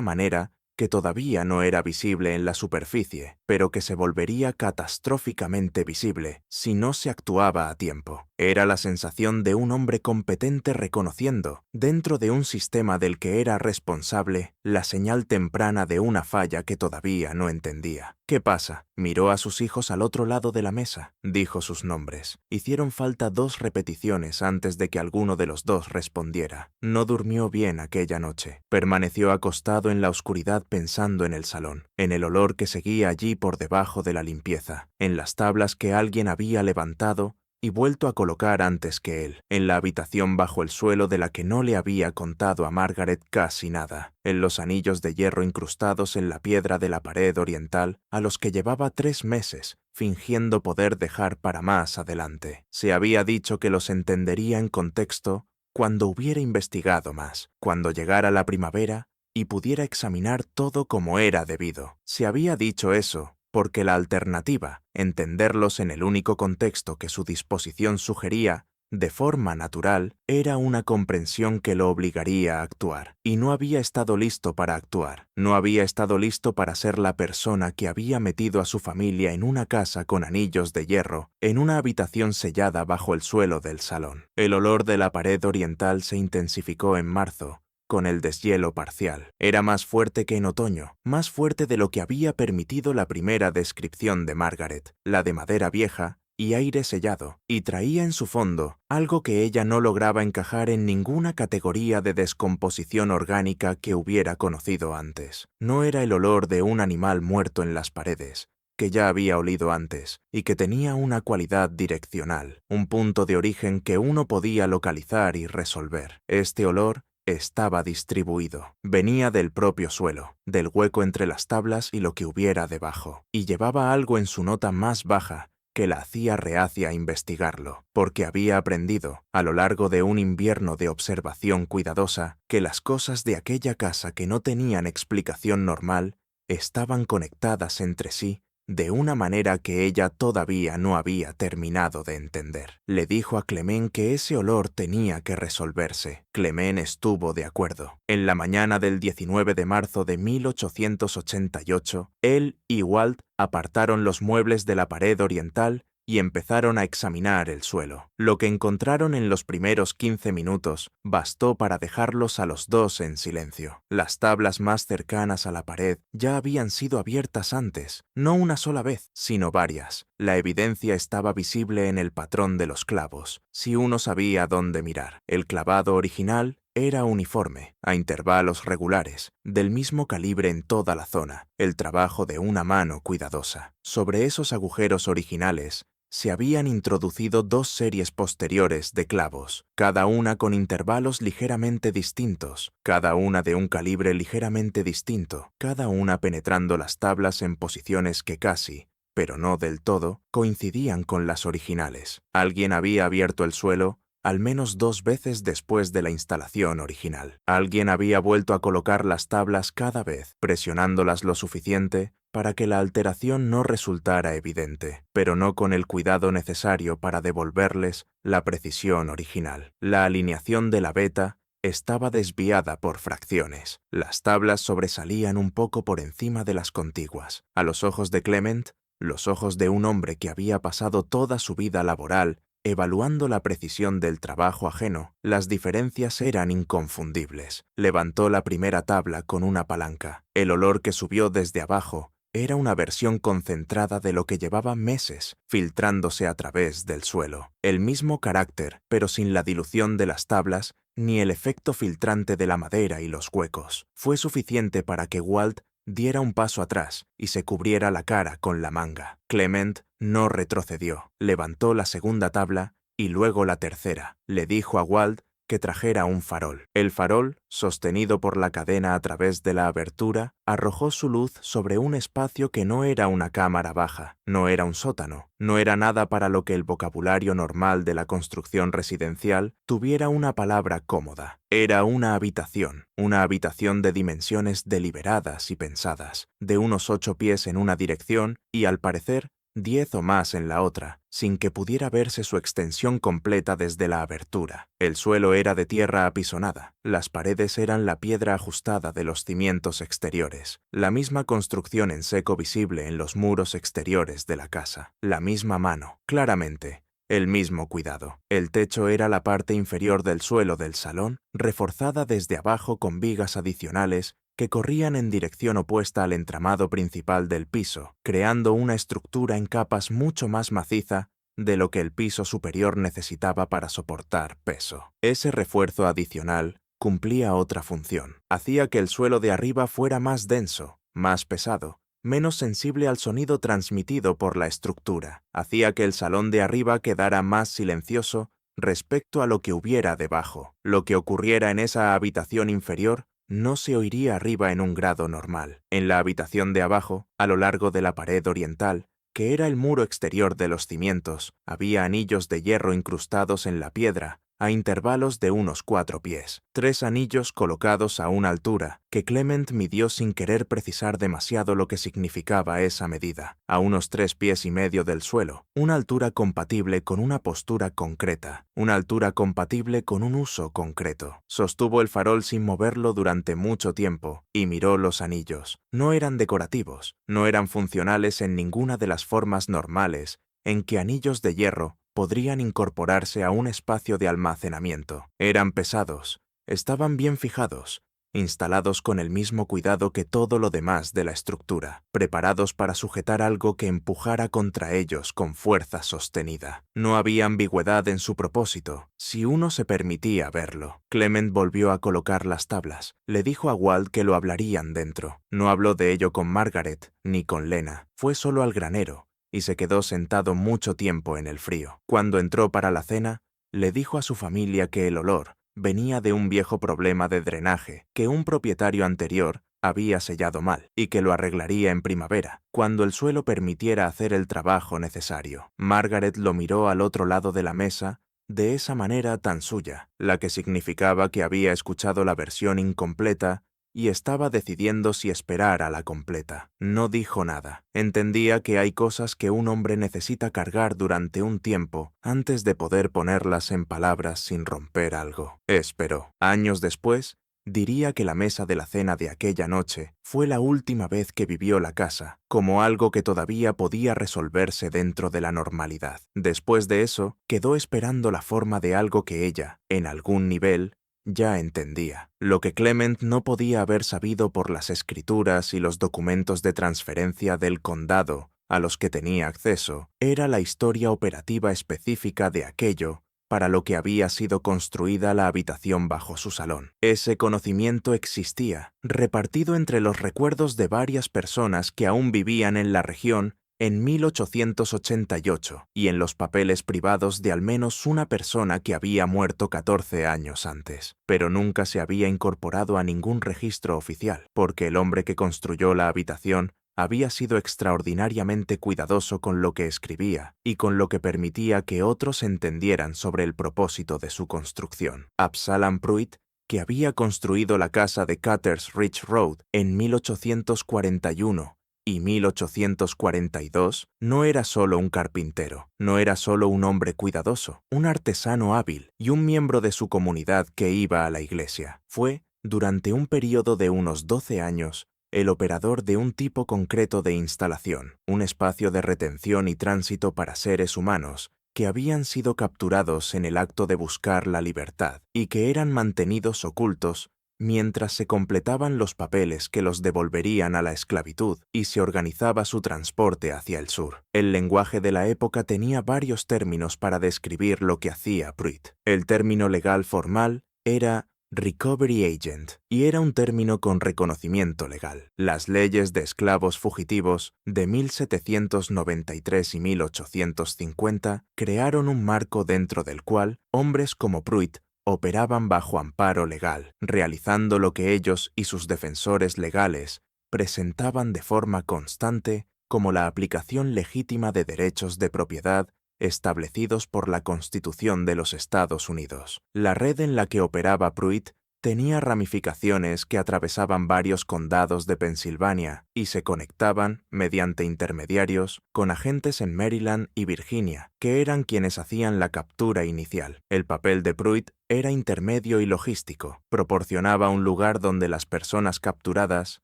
manera que todavía no era visible en la superficie, pero que se volvería catastróficamente visible si no se actuaba a tiempo. Era la sensación de un hombre competente reconociendo, dentro de un sistema del que era responsable, la señal temprana de una falla que todavía no entendía. ¿Qué pasa? Miró a sus hijos al otro lado de la mesa, dijo sus nombres. Hicieron falta 2 repeticiones antes de que alguno de los dos respondiera. No durmió bien aquella noche. Permaneció acostado en la oscuridad pensando en el salón, en el olor que seguía allí por debajo de la limpieza, en las tablas que alguien había levantado y vuelto a colocar antes que él, en la habitación bajo el suelo de la que no le había contado a Margaret casi nada, en los anillos de hierro incrustados en la piedra de la pared oriental, a los que llevaba 3 meses, fingiendo poder dejar para más adelante. Se había dicho que los entendería en contexto cuando hubiera investigado más, cuando llegara la primavera y pudiera examinar todo como era debido. Se había dicho eso porque la alternativa, entenderlos en el único contexto que su disposición sugería, de forma natural, era una comprensión que lo obligaría a actuar. Y no había estado listo para actuar. No había estado listo para ser la persona que había metido a su familia en una casa con anillos de hierro, en una habitación sellada bajo el suelo del salón. El olor de la pared oriental se intensificó en marzo, con el deshielo parcial. Era más fuerte que en otoño, más fuerte de lo que había permitido la primera descripción de Margaret, la de madera vieja y aire sellado, y traía en su fondo algo que ella no lograba encajar en ninguna categoría de descomposición orgánica que hubiera conocido antes. No era el olor de un animal muerto en las paredes, que ya había olido antes, y que tenía una cualidad direccional, un punto de origen que uno podía localizar y resolver. Este olor estaba distribuido. Venía del propio suelo, del hueco entre las tablas y lo que hubiera debajo, y llevaba algo en su nota más baja que la hacía reacia a investigarlo, porque había aprendido, a lo largo de un invierno de observación cuidadosa, que las cosas de aquella casa que no tenían explicación normal estaban conectadas entre sí de una manera que ella todavía no había terminado de entender. Le dijo a Clement que ese olor tenía que resolverse. Clement estuvo de acuerdo. En la mañana del 19 de marzo de 1888, él y Walt apartaron los muebles de la pared oriental y empezaron a examinar el suelo. Lo que encontraron en los primeros 15 minutos bastó para dejarlos a los dos en silencio. Las tablas más cercanas a la pared ya habían sido abiertas antes, no una sola vez, sino varias. La evidencia estaba visible en el patrón de los clavos, si uno sabía dónde mirar. El clavado original era uniforme, a intervalos regulares, del mismo calibre en toda la zona, el trabajo de una mano cuidadosa. Sobre esos agujeros originales se habían introducido 2 series posteriores de clavos, cada una con intervalos ligeramente distintos, cada una de un calibre ligeramente distinto, cada una penetrando las tablas en posiciones que casi, pero no del todo, coincidían con las originales. Alguien había abierto el suelo al menos 2 veces después de la instalación original. Alguien había vuelto a colocar las tablas cada vez, presionándolas lo suficiente para que la alteración no resultara evidente, pero no con el cuidado necesario para devolverles la precisión original. La alineación de la veta estaba desviada por fracciones. Las tablas sobresalían un poco por encima de las contiguas. A los ojos de Clement, los ojos de un hombre que había pasado toda su vida laboral evaluando la precisión del trabajo ajeno, las diferencias eran inconfundibles. Levantó la primera tabla con una palanca. El olor que subió desde abajo era una versión concentrada de lo que llevaba meses filtrándose a través del suelo. El mismo carácter, pero sin la dilución de las tablas ni el efecto filtrante de la madera y los huecos. Fue suficiente para que Walt diera un paso atrás y se cubriera la cara con la manga. Clement no retrocedió. Levantó la segunda tabla y luego la tercera. Le dijo a Walt que trajera un farol. El farol, sostenido por la cadena a través de la abertura, arrojó su luz sobre un espacio que no era una cámara baja, no era un sótano, no era nada para lo que el vocabulario normal de la construcción residencial tuviera una palabra cómoda. Era una habitación de dimensiones deliberadas y pensadas, de unos 8 pies en una dirección y, al parecer, 10 o más en la otra, sin que pudiera verse su extensión completa desde la abertura. El suelo era de tierra apisonada, las paredes eran la piedra ajustada de los cimientos exteriores, la misma construcción en seco visible en los muros exteriores de la casa, la misma mano, claramente, el mismo cuidado. El techo era la parte inferior del suelo del salón, reforzada desde abajo con vigas adicionales que corrían en dirección opuesta al entramado principal del piso, creando una estructura en capas mucho más maciza de lo que el piso superior necesitaba para soportar peso. Ese refuerzo adicional cumplía otra función. Hacía que el suelo de arriba fuera más denso, más pesado, menos sensible al sonido transmitido por la estructura. Hacía que el salón de arriba quedara más silencioso respecto a lo que hubiera debajo. Lo que ocurriera en esa habitación inferior no se oiría arriba en un grado normal. En la habitación de abajo, a lo largo de la pared oriental, que era el muro exterior de los cimientos, había anillos de hierro incrustados en la piedra, a intervalos de unos 4 pies. 3 anillos colocados a una altura, que Clement midió sin querer precisar demasiado lo que significaba esa medida, a unos 3 pies y medio del suelo, una altura compatible con una postura concreta, una altura compatible con un uso concreto. Sostuvo el farol sin moverlo durante mucho tiempo, y miró los anillos. No eran decorativos, no eran funcionales en ninguna de las formas normales en que anillos de hierro podrían incorporarse a un espacio de almacenamiento. Eran pesados, estaban bien fijados, instalados con el mismo cuidado que todo lo demás de la estructura, preparados para sujetar algo que empujara contra ellos con fuerza sostenida. No había ambigüedad en su propósito, si uno se permitía verlo. Clement volvió a colocar las tablas. Le dijo a Walt que lo hablarían dentro. No habló de ello con Margaret ni con Lena. Fue solo al granero y se quedó sentado mucho tiempo en el frío. Cuando entró para la cena, le dijo a su familia que el olor venía de un viejo problema de drenaje que un propietario anterior había sellado mal y que lo arreglaría en primavera, cuando el suelo permitiera hacer el trabajo necesario. Margaret lo miró al otro lado de la mesa de esa manera tan suya, la que significaba que había escuchado la versión incompleta y estaba decidiendo si esperar a la completa. No dijo nada. Entendía que hay cosas que un hombre necesita cargar durante un tiempo antes de poder ponerlas en palabras sin romper algo. Esperó. Años después, diría que la mesa de la cena de aquella noche fue la última vez que vivió la casa, como algo que todavía podía resolverse dentro de la normalidad. Después de eso, quedó esperando la forma de algo que ella, en algún nivel, ya entendía. Lo que Clement no podía haber sabido por las escrituras y los documentos de transferencia del condado a los que tenía acceso era la historia operativa específica de aquello para lo que había sido construida la habitación bajo su salón. Ese conocimiento existía, repartido entre los recuerdos de varias personas que aún vivían en la región en 1888 y en los papeles privados de al menos una persona que había muerto 14 años antes, pero nunca se había incorporado a ningún registro oficial, porque el hombre que construyó la habitación había sido extraordinariamente cuidadoso con lo que escribía y con lo que permitía que otros entendieran sobre el propósito de su construcción. Absalom Pruitt, que había construido la casa de Cutter's Ridge Road en 1841, y 1842, no era solo un carpintero, no era solo un hombre cuidadoso, un artesano hábil y un miembro de su comunidad que iba a la iglesia. Fue, durante un período de unos 12 años, el operador de un tipo concreto de instalación, un espacio de retención y tránsito para seres humanos que habían sido capturados en el acto de buscar la libertad y que eran mantenidos ocultos mientras se completaban los papeles que los devolverían a la esclavitud y se organizaba su transporte hacia el sur. El lenguaje de la época tenía varios términos para describir lo que hacía Pruitt. El término legal formal era recovery agent, y era un término con reconocimiento legal. Las leyes de esclavos fugitivos de 1793 y 1850 crearon un marco dentro del cual hombres como Pruitt operaban bajo amparo legal, realizando lo que ellos y sus defensores legales presentaban de forma constante como la aplicación legítima de derechos de propiedad establecidos por la Constitución de los Estados Unidos. La red en la que operaba Pruitt tenía ramificaciones que atravesaban varios condados de Pensilvania y se conectaban, mediante intermediarios, con agentes en Maryland y Virginia, que eran quienes hacían la captura inicial. El papel de Pruitt era intermedio y logístico. Proporcionaba un lugar donde las personas capturadas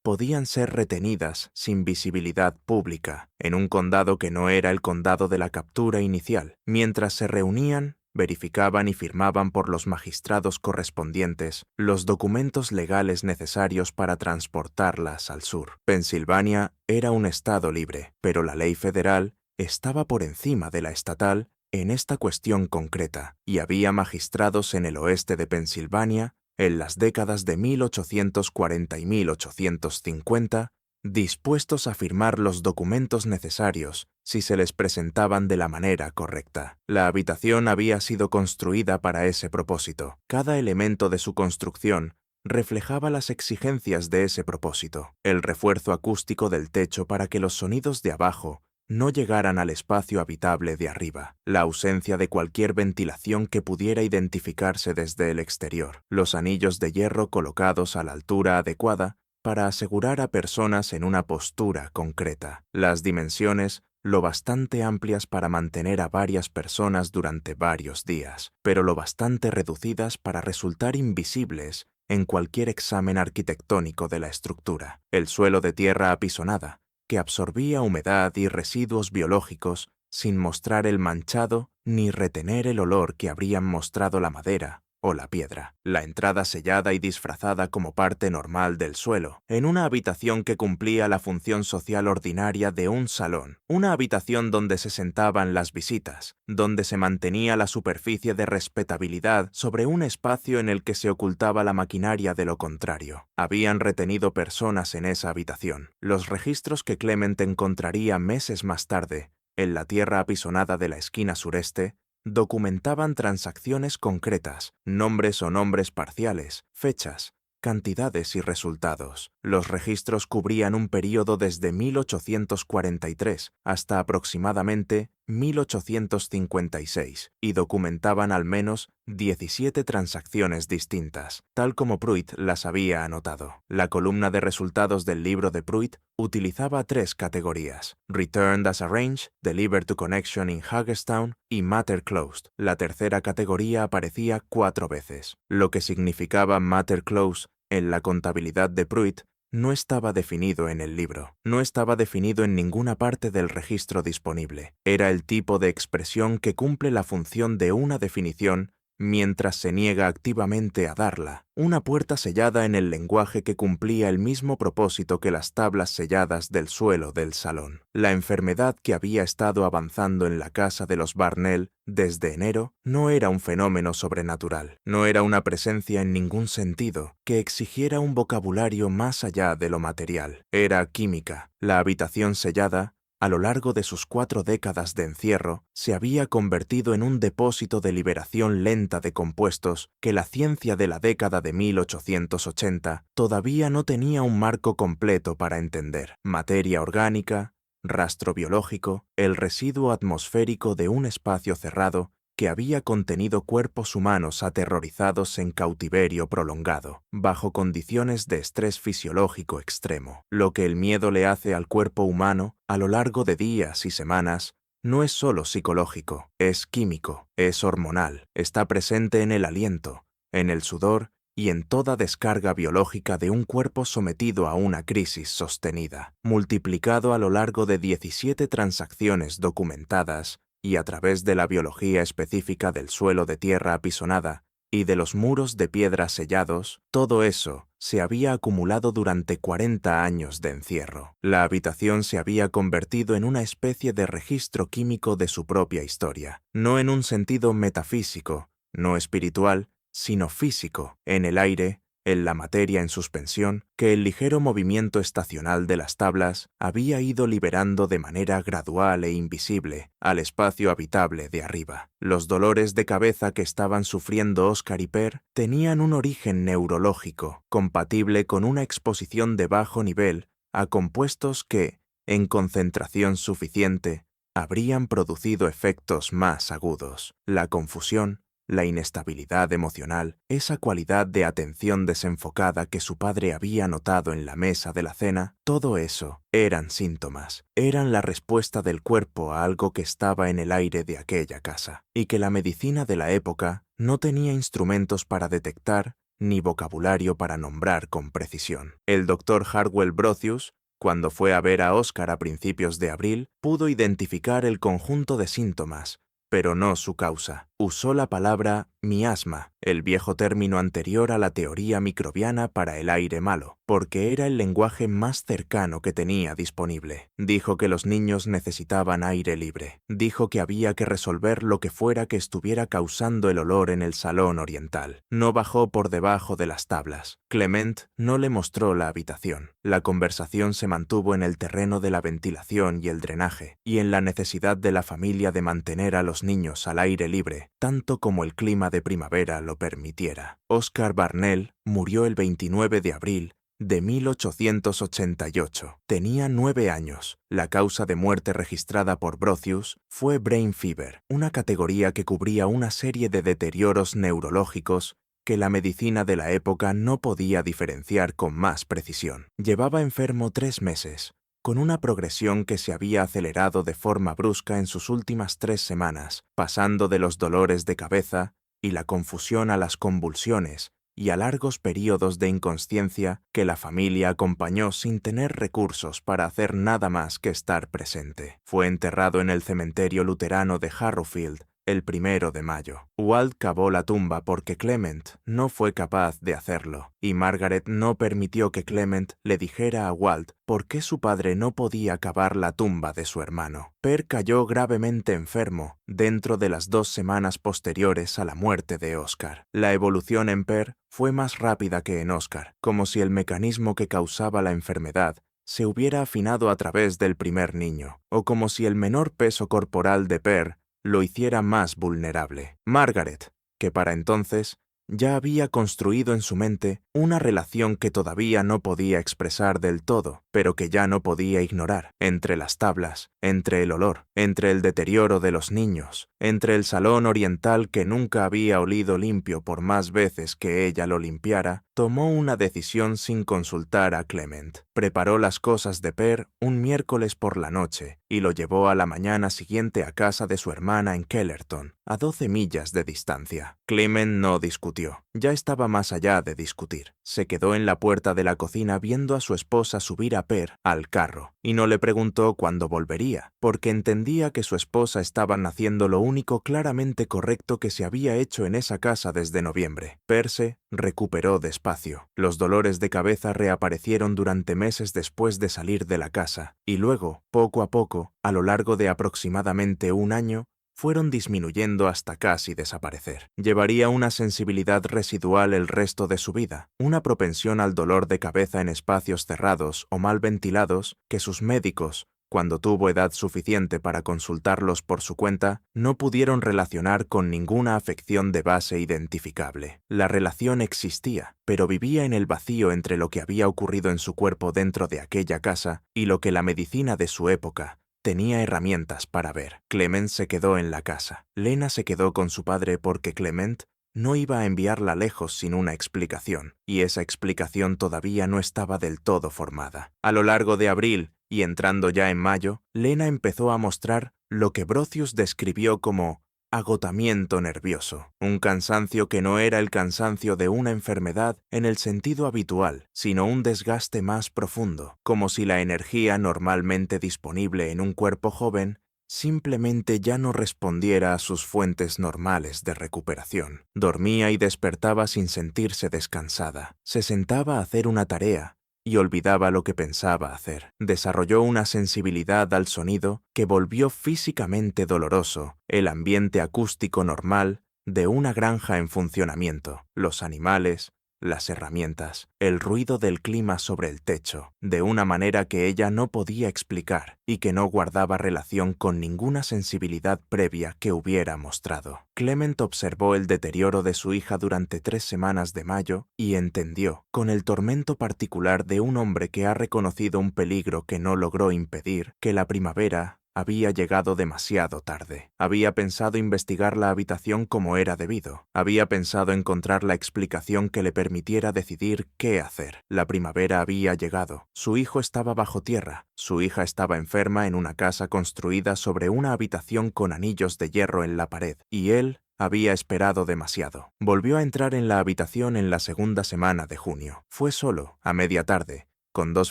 podían ser retenidas sin visibilidad pública, en un condado que no era el condado de la captura inicial. Mientras se reunían, verificaban y firmaban por los magistrados correspondientes los documentos legales necesarios para transportarlas al sur. Pensilvania era un estado libre, pero la ley federal estaba por encima de la estatal en esta cuestión concreta, y había magistrados en el oeste de Pensilvania, en las décadas de 1840 y 1850, dispuestos a firmar los documentos necesarios si se les presentaban de la manera correcta. La habitación había sido construida para ese propósito. Cada elemento de su construcción reflejaba las exigencias de ese propósito. El refuerzo acústico del techo para que los sonidos de abajo no llegaran al espacio habitable de arriba, la ausencia de cualquier ventilación que pudiera identificarse desde el exterior, los anillos de hierro colocados a la altura adecuada para asegurar a personas en una postura concreta, las dimensiones lo bastante amplias para mantener a varias personas durante varios días, pero lo bastante reducidas para resultar invisibles en cualquier examen arquitectónico de la estructura, el suelo de tierra apisonada, que absorbía humedad y residuos biológicos sin mostrar el manchado ni retener el olor que habrían mostrado la madera o la piedra. La entrada sellada y disfrazada como parte normal del suelo, en una habitación que cumplía la función social ordinaria de un salón, una habitación donde se sentaban las visitas, donde se mantenía la superficie de respetabilidad sobre un espacio en el que se ocultaba la maquinaria de lo contrario. Habían retenido personas en esa habitación. Los registros que Clement encontraría meses más tarde, en la tierra apisonada de la esquina sureste, documentaban transacciones concretas, nombres o nombres parciales, fechas, cantidades y resultados. Los registros cubrían un período desde 1843 hasta aproximadamente 1856 y documentaban al menos 17 transacciones distintas, tal como Pruitt las había anotado. La columna de resultados del libro de Pruitt utilizaba 3 categorías: Returned as Arranged, Delivered to Connection in Hagerstown y Matter Closed. La tercera categoría aparecía 4 veces. Lo que significaba Matter Closed en la contabilidad de Pruitt no estaba definido en el libro, no estaba definido en ninguna parte del registro disponible. Era el tipo de expresión que cumple la función de una definición mientras se niega activamente a darla, una puerta sellada en el lenguaje que cumplía el mismo propósito que las tablas selladas del suelo del salón. La enfermedad que había estado avanzando en la casa de los Barnell desde enero no era un fenómeno sobrenatural, no era una presencia en ningún sentido que exigiera un vocabulario más allá de lo material. Era química. La habitación sellada, a lo largo de sus 4 décadas de encierro, se había convertido en un depósito de liberación lenta de compuestos que la ciencia de la década de 1880 todavía no tenía un marco completo para entender. Materia orgánica, rastro biológico, el residuo atmosférico de un espacio cerrado que había contenido cuerpos humanos aterrorizados en cautiverio prolongado, bajo condiciones de estrés fisiológico extremo. Lo que el miedo le hace al cuerpo humano a lo largo de días y semanas no es solo psicológico, es químico, es hormonal, está presente en el aliento, en el sudor y en toda descarga biológica de un cuerpo sometido a una crisis sostenida, multiplicado a lo largo de 17 transacciones documentadas y a través de la biología específica del suelo de tierra apisonada y de los muros de piedra sellados. Todo eso se había acumulado durante 40 años de encierro. La habitación se había convertido en una especie de registro químico de su propia historia, no en un sentido metafísico, no espiritual, sino físico, en el aire, en la materia en suspensión, que el ligero movimiento estacional de las tablas había ido liberando de manera gradual e invisible al espacio habitable de arriba. Los dolores de cabeza que estaban sufriendo Oscar y Per tenían un origen neurológico, compatible con una exposición de bajo nivel a compuestos que, en concentración suficiente, habrían producido efectos más agudos. La confusión, la inestabilidad emocional, esa cualidad de atención desenfocada que su padre había notado en la mesa de la cena, todo eso eran síntomas, eran la respuesta del cuerpo a algo que estaba en el aire de aquella casa, y que la medicina de la época no tenía instrumentos para detectar ni vocabulario para nombrar con precisión. El doctor Hartwell Brocius, cuando fue a ver a Oscar a principios de abril, pudo identificar el conjunto de síntomas, pero no su causa. Usó la palabra miasma, el viejo término anterior a la teoría microbiana para el aire malo, porque era el lenguaje más cercano que tenía disponible. Dijo que los niños necesitaban aire libre. Dijo que había que resolver lo que fuera que estuviera causando el olor en el salón oriental. No bajó por debajo de las tablas. Clement no le mostró la habitación. La conversación se mantuvo en el terreno de la ventilación y el drenaje, y en la necesidad de la familia de mantener a los niños al aire libre, tanto como el clima de primavera lo permitiera. Oscar Barnell murió el 29 de abril de 1888. Tenía 9 años. La causa de muerte registrada por Brocius fue brain fever, una categoría que cubría una serie de deterioros neurológicos que la medicina de la época no podía diferenciar con más precisión. Llevaba enfermo 3 meses, con una progresión que se había acelerado de forma brusca en sus últimas 3 semanas, pasando de los dolores de cabeza y la confusión a las convulsiones y a largos períodos de inconsciencia que la familia acompañó sin tener recursos para hacer nada más que estar presente. Fue enterrado en el cementerio luterano de Harrowfield el 1 de mayo. Walt cavó la tumba porque Clement no fue capaz de hacerlo, y Margaret no permitió que Clement le dijera a Walt por qué su padre no podía cavar la tumba de su hermano. Per cayó gravemente enfermo dentro de las 2 semanas posteriores a la muerte de Oscar. La evolución en Per fue más rápida que en Oscar, como si el mecanismo que causaba la enfermedad se hubiera afinado a través del primer niño, o como si el menor peso corporal de Per lo hiciera más vulnerable. Margaret, que para entonces ya había construido en su mente una relación que todavía no podía expresar del todo, pero que ya no podía ignorar, entre las tablas, entre el olor, entre el deterioro de los niños, entre el salón oriental que nunca había olido limpio por más veces que ella lo limpiara, tomó una decisión sin consultar a Clement. Preparó las cosas de Per un miércoles por la noche y lo llevó a la mañana siguiente a casa de su hermana en Kellerton, a 12 millas de distancia. Clement no discutió. Ya estaba más allá de discutir. Se quedó en la puerta de la cocina viendo a su esposa subir a Per al carro y no le preguntó cuándo volvería, porque entendía que su esposa estaba haciendo lo único claramente correcto que se había hecho en esa casa desde noviembre. Per se recuperó despacio. Los dolores de cabeza reaparecieron durante meses después de salir de la casa y luego, poco a poco, a lo largo de aproximadamente un año, fueron disminuyendo hasta casi desaparecer. Llevaría una sensibilidad residual el resto de su vida, una propensión al dolor de cabeza en espacios cerrados o mal ventilados que sus médicos, cuando tuvo edad suficiente para consultarlos por su cuenta, no pudieron relacionar con ninguna afección de base identificable. La relación existía, pero vivía en el vacío entre lo que había ocurrido en su cuerpo dentro de aquella casa y lo que la medicina de su época tenía herramientas para ver. Clement se quedó en la casa. Lena se quedó con su padre porque Clement no iba a enviarla lejos sin una explicación, y esa explicación todavía no estaba del todo formada. A lo largo de abril, y entrando ya en mayo, Lena empezó a mostrar lo que Brocius describió como agotamiento nervioso, un cansancio que no era el cansancio de una enfermedad en el sentido habitual, sino un desgaste más profundo, como si la energía normalmente disponible en un cuerpo joven simplemente ya no respondiera a sus fuentes normales de recuperación. Dormía y despertaba sin sentirse descansada. Se sentaba a hacer una tarea y olvidaba lo que pensaba hacer. Desarrolló una sensibilidad al sonido que volvió físicamente doloroso el ambiente acústico normal de una granja en funcionamiento, los animales, las herramientas, el ruido del clima sobre el techo, de una manera que ella no podía explicar y que no guardaba relación con ninguna sensibilidad previa que hubiera mostrado. Clement observó el deterioro de su hija durante 3 semanas de mayo y entendió, con el tormento particular de un hombre que ha reconocido un peligro que no logró impedir, que la primavera había llegado demasiado tarde. Había pensado investigar la habitación como era debido. Había pensado encontrar la explicación que le permitiera decidir qué hacer. La primavera había llegado. Su hijo estaba bajo tierra. Su hija estaba enferma en una casa construida sobre una habitación con anillos de hierro en la pared. Y él había esperado demasiado. Volvió a entrar en la habitación en la segunda semana de junio. Fue solo, a media tarde, con 2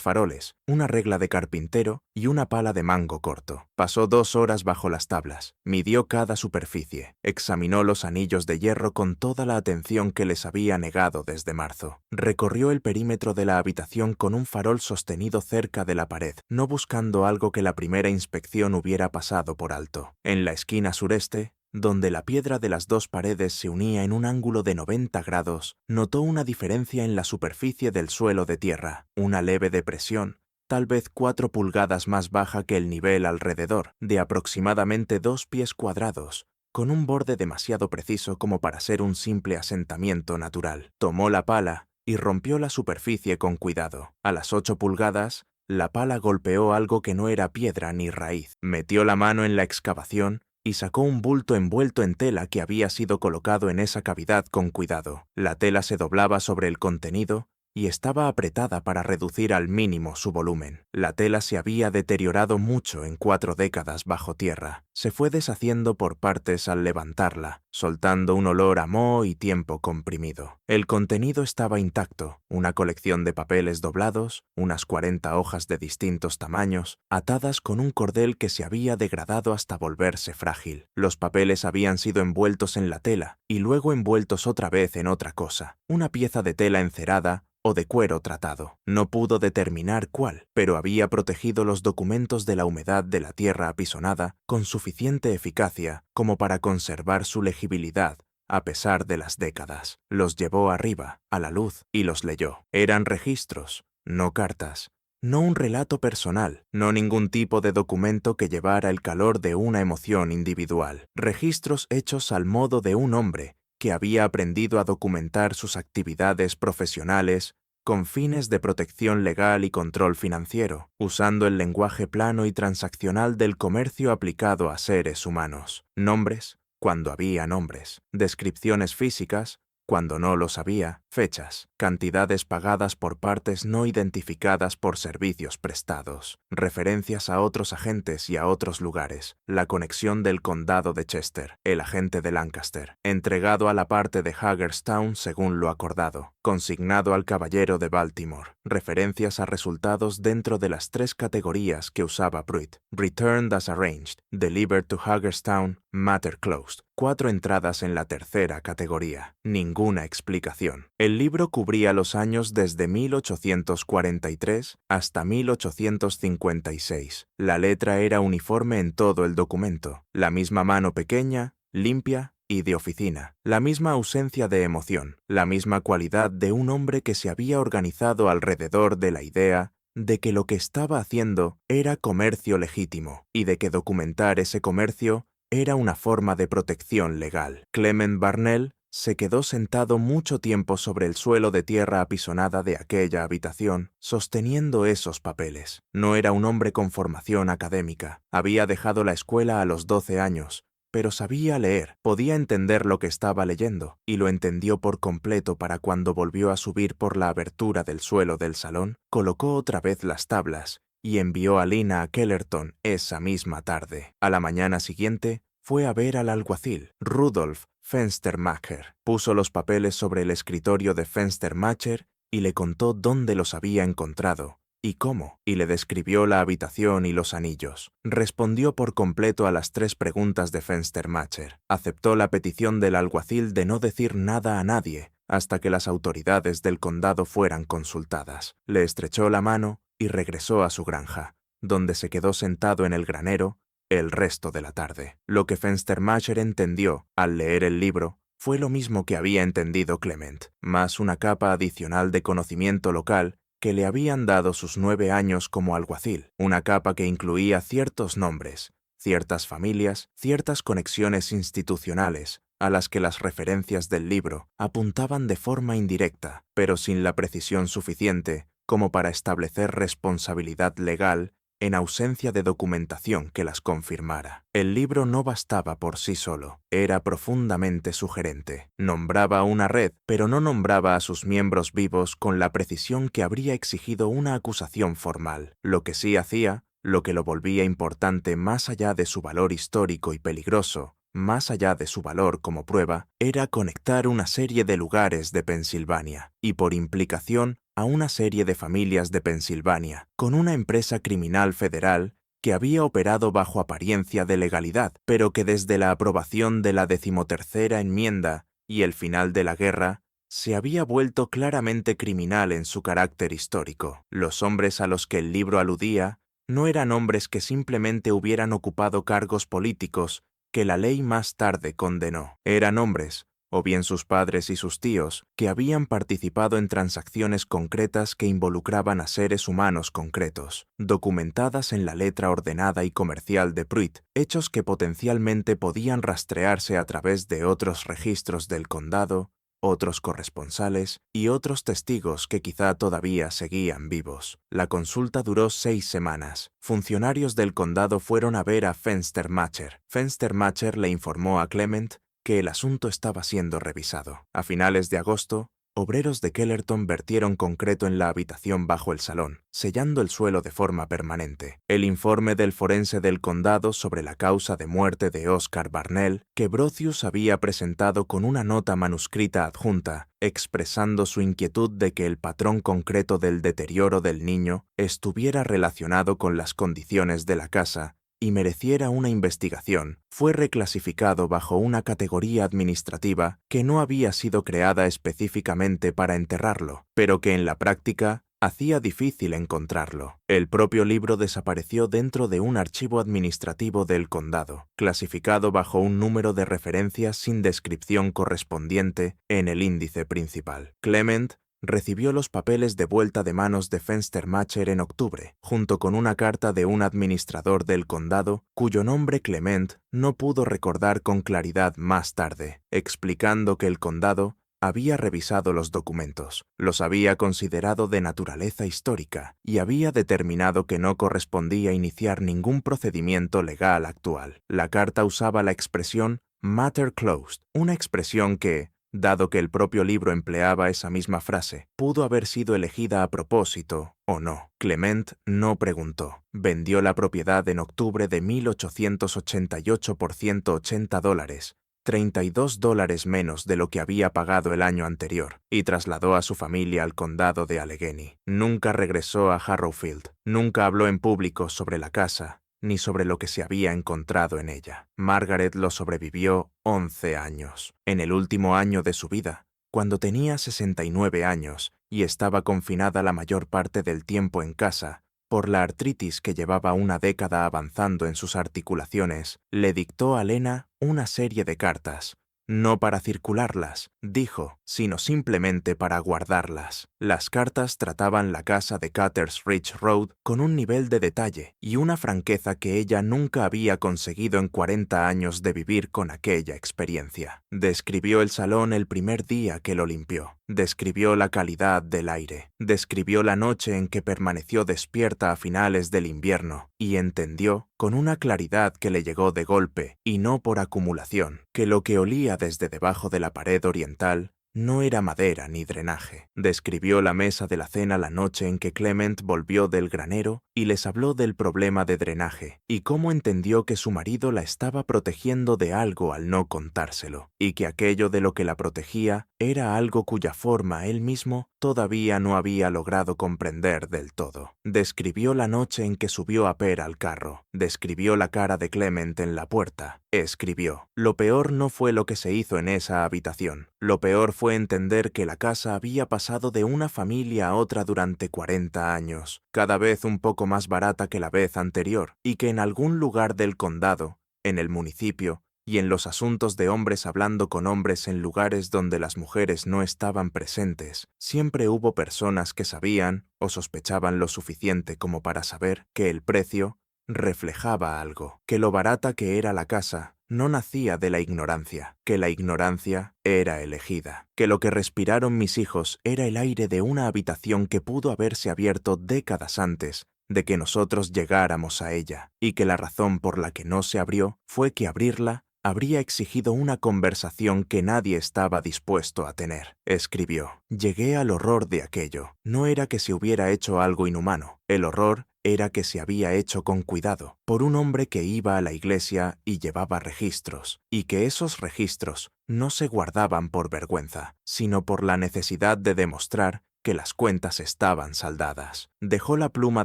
faroles, una regla de carpintero y una pala de mango corto. Pasó 2 horas bajo las tablas, midió cada superficie, examinó los anillos de hierro con toda la atención que les había negado desde marzo. Recorrió el perímetro de la habitación con un farol sostenido cerca de la pared, no buscando algo que la primera inspección hubiera pasado por alto. En la esquina sureste, donde la piedra de las 2 paredes se unía en un ángulo de 90 grados, notó una diferencia en la superficie del suelo de tierra, una leve depresión, tal vez 4 pulgadas más baja que el nivel alrededor, de aproximadamente 2 pies cuadrados, con un borde demasiado preciso como para ser un simple asentamiento natural. Tomó la pala y rompió la superficie con cuidado. A las 8 pulgadas, la pala golpeó algo que no era piedra ni raíz. Metió la mano en la excavación y sacó un bulto envuelto en tela que había sido colocado en esa cavidad con cuidado. La tela se doblaba sobre el contenido y estaba apretada para reducir al mínimo su volumen. La tela se había deteriorado mucho en 4 décadas bajo tierra. Se fue deshaciendo por partes al levantarla, soltando un olor a moho y tiempo comprimido. El contenido estaba intacto, una colección de papeles doblados, unas 40 hojas de distintos tamaños, atadas con un cordel que se había degradado hasta volverse frágil. Los papeles habían sido envueltos en la tela y luego envueltos otra vez en otra cosa, una pieza de tela encerada o de cuero tratado. No pudo determinar cuál, pero había protegido los documentos de la humedad de la tierra apisonada con suficiente eficacia como para conservar su legibilidad a pesar de las décadas. Los llevó arriba, a la luz, y los leyó. Eran registros, no cartas, no un relato personal, no ningún tipo de documento que llevara el calor de una emoción individual. Registros hechos al modo de un hombre que había aprendido a documentar sus actividades profesionales con fines de protección legal y control financiero, usando el lenguaje plano y transaccional del comercio aplicado a seres humanos. Nombres, cuando había nombres. Descripciones físicas, cuando no los había. Fechas, cantidades pagadas por partes no identificadas por servicios prestados. Referencias a otros agentes y a otros lugares. La conexión del condado de Chester, el agente de Lancaster. Entregado a la parte de Hagerstown según lo acordado. Consignado al caballero de Baltimore. Referencias a resultados dentro de las 3 categorías que usaba Pruitt. Returned as arranged. Delivered to Hagerstown. Matter closed. 4 entradas en la tercera categoría. Ninguna explicación. El libro cubría los años desde 1843 hasta 1856. La letra era uniforme en todo el documento. La misma mano pequeña, limpia y de oficina. La misma ausencia de emoción. La misma cualidad de un hombre que se había organizado alrededor de la idea de que lo que estaba haciendo era comercio legítimo y de que documentar ese comercio era una forma de protección legal. Clement Barnell se quedó sentado mucho tiempo sobre el suelo de tierra apisonada de aquella habitación, sosteniendo esos papeles. No era un hombre con formación académica. Había dejado la escuela a los 12 años, pero sabía leer, podía entender lo que estaba leyendo, y lo entendió por completo para cuando volvió a subir por la abertura del suelo del salón, colocó otra vez las tablas y envió a Lina a Kellerton esa misma tarde. A la mañana siguiente, fue a ver al alguacil, Rudolf Fenstermacher. Puso los papeles sobre el escritorio de Fenstermacher y le contó dónde los había encontrado y cómo, y le describió la habitación y los anillos. Respondió por completo a las 3 preguntas de Fenstermacher. Aceptó la petición del alguacil de no decir nada a nadie hasta que las autoridades del condado fueran consultadas. Le estrechó la mano y regresó a su granja, donde se quedó sentado en el granero el resto de la tarde. Lo que Fenstermacher entendió al leer el libro Fue lo mismo que había entendido Clement, más una capa adicional de conocimiento local que le habían dado sus 9 años como alguacil, una capa que incluía ciertos nombres, ciertas familias, ciertas conexiones institucionales, a las que las referencias del libro apuntaban de forma indirecta, pero sin la precisión suficiente como para establecer responsabilidad legal en ausencia de documentación que las confirmara. El libro no bastaba por sí solo, era profundamente sugerente. Nombraba una red, pero no nombraba a sus miembros vivos con la precisión que habría exigido una acusación formal. Lo que sí hacía, lo que lo volvía importante más allá de su valor histórico y peligroso, más allá de su valor como prueba, era conectar una serie de lugares de Pensilvania, y por implicación, a una serie de familias de Pensilvania, con una empresa criminal federal que había operado bajo apariencia de legalidad, pero que desde la aprobación de la 13ª enmienda y el final de la guerra, se había vuelto claramente criminal en su carácter histórico. Los hombres a los que el libro aludía no eran hombres que simplemente hubieran ocupado cargos políticos que la ley más tarde condenó. Eran hombres, o bien sus padres y sus tíos, que habían participado en transacciones concretas que involucraban a seres humanos concretos, documentadas en la letra ordenada y comercial de Pruitt, hechos que potencialmente podían rastrearse a través de otros registros del condado, otros corresponsales y otros testigos que quizá todavía seguían vivos. La consulta duró 6 semanas. Funcionarios del condado fueron a ver a Fenstermacher. Fenstermacher le informó a Clement que el asunto estaba siendo revisado. A finales de agosto, obreros de Kellerton vertieron concreto en la habitación bajo el salón, sellando el suelo de forma permanente. El informe del forense del condado sobre la causa de muerte de Oscar Barnell, que Brocius había presentado con una nota manuscrita adjunta, expresando su inquietud de que el patrón concreto del deterioro del niño estuviera relacionado con las condiciones de la casa y mereciera una investigación, fue reclasificado bajo una categoría administrativa que no había sido creada específicamente para enterrarlo, pero que en la práctica hacía difícil encontrarlo. El propio libro desapareció dentro de un archivo administrativo del condado, clasificado bajo un número de referencias sin descripción correspondiente en el índice principal. Clement recibió los papeles de vuelta de manos de Fenstermacher en octubre, junto con una carta de un administrador del condado, cuyo nombre Clement no pudo recordar con claridad más tarde, explicando que el condado había revisado los documentos, los había considerado de naturaleza histórica y había determinado que no correspondía iniciar ningún procedimiento legal actual. La carta usaba la expresión «matter closed», una expresión que, dado que el propio libro empleaba esa misma frase, pudo haber sido elegida a propósito o no. Clement no preguntó. Vendió la propiedad en octubre de 1888 por $180, $32 menos de lo que había pagado el año anterior, y trasladó a su familia al condado de Allegheny. Nunca regresó a Harrowfield, nunca habló en público sobre la casa, ni sobre lo que se había encontrado en ella. Margaret lo sobrevivió 11 años. En el último año de su vida, cuando tenía 69 años y estaba confinada la mayor parte del tiempo en casa, por la artritis que llevaba una década avanzando en sus articulaciones, le dictó a Lena una serie de cartas. No para circularlas, dijo, sino simplemente para guardarlas. Las cartas trataban la casa de Cutter's Ridge Road con un nivel de detalle y una franqueza que ella nunca había conseguido en 40 años de vivir con aquella experiencia. Describió el salón el primer día que lo limpió. Describió la calidad del aire. Describió la noche en que permaneció despierta a finales del invierno y entendió, con una claridad que le llegó de golpe y no por acumulación, que lo que olía desde debajo de la pared oriental no era madera ni drenaje. Describió la mesa de la cena la noche en que Clement volvió del granero y les habló del problema de drenaje y cómo entendió que su marido la estaba protegiendo de algo al no contárselo, y que aquello de lo que la protegía era algo cuya forma él mismo todavía no había logrado comprender del todo. Describió la noche en que subió a Per al carro. Describió la cara de Clement en la puerta. Escribió: lo peor no fue lo que se hizo en esa habitación. Lo peor fue entender que la casa había pasado de una familia a otra durante 40 años, cada vez un poco más barata que la vez anterior, y que en algún lugar del condado, en el municipio, y en los asuntos de hombres hablando con hombres en lugares donde las mujeres no estaban presentes, siempre hubo personas que sabían o sospechaban lo suficiente como para saber que el precio reflejaba algo, que lo barata que era la casa no nacía de la ignorancia, que la ignorancia era elegida, que lo que respiraron mis hijos era el aire de una habitación que pudo haberse abierto décadas antes de que nosotros llegáramos a ella, y que la razón por la que no se abrió fue que abrirla habría exigido una conversación que nadie estaba dispuesto a tener. Escribió: «Llegué al horror de aquello. No era que se hubiera hecho algo inhumano. El horror era que se había hecho con cuidado, por un hombre que iba a la iglesia y llevaba registros, y que esos registros no se guardaban por vergüenza, sino por la necesidad de demostrar que las cuentas estaban saldadas». Dejó la pluma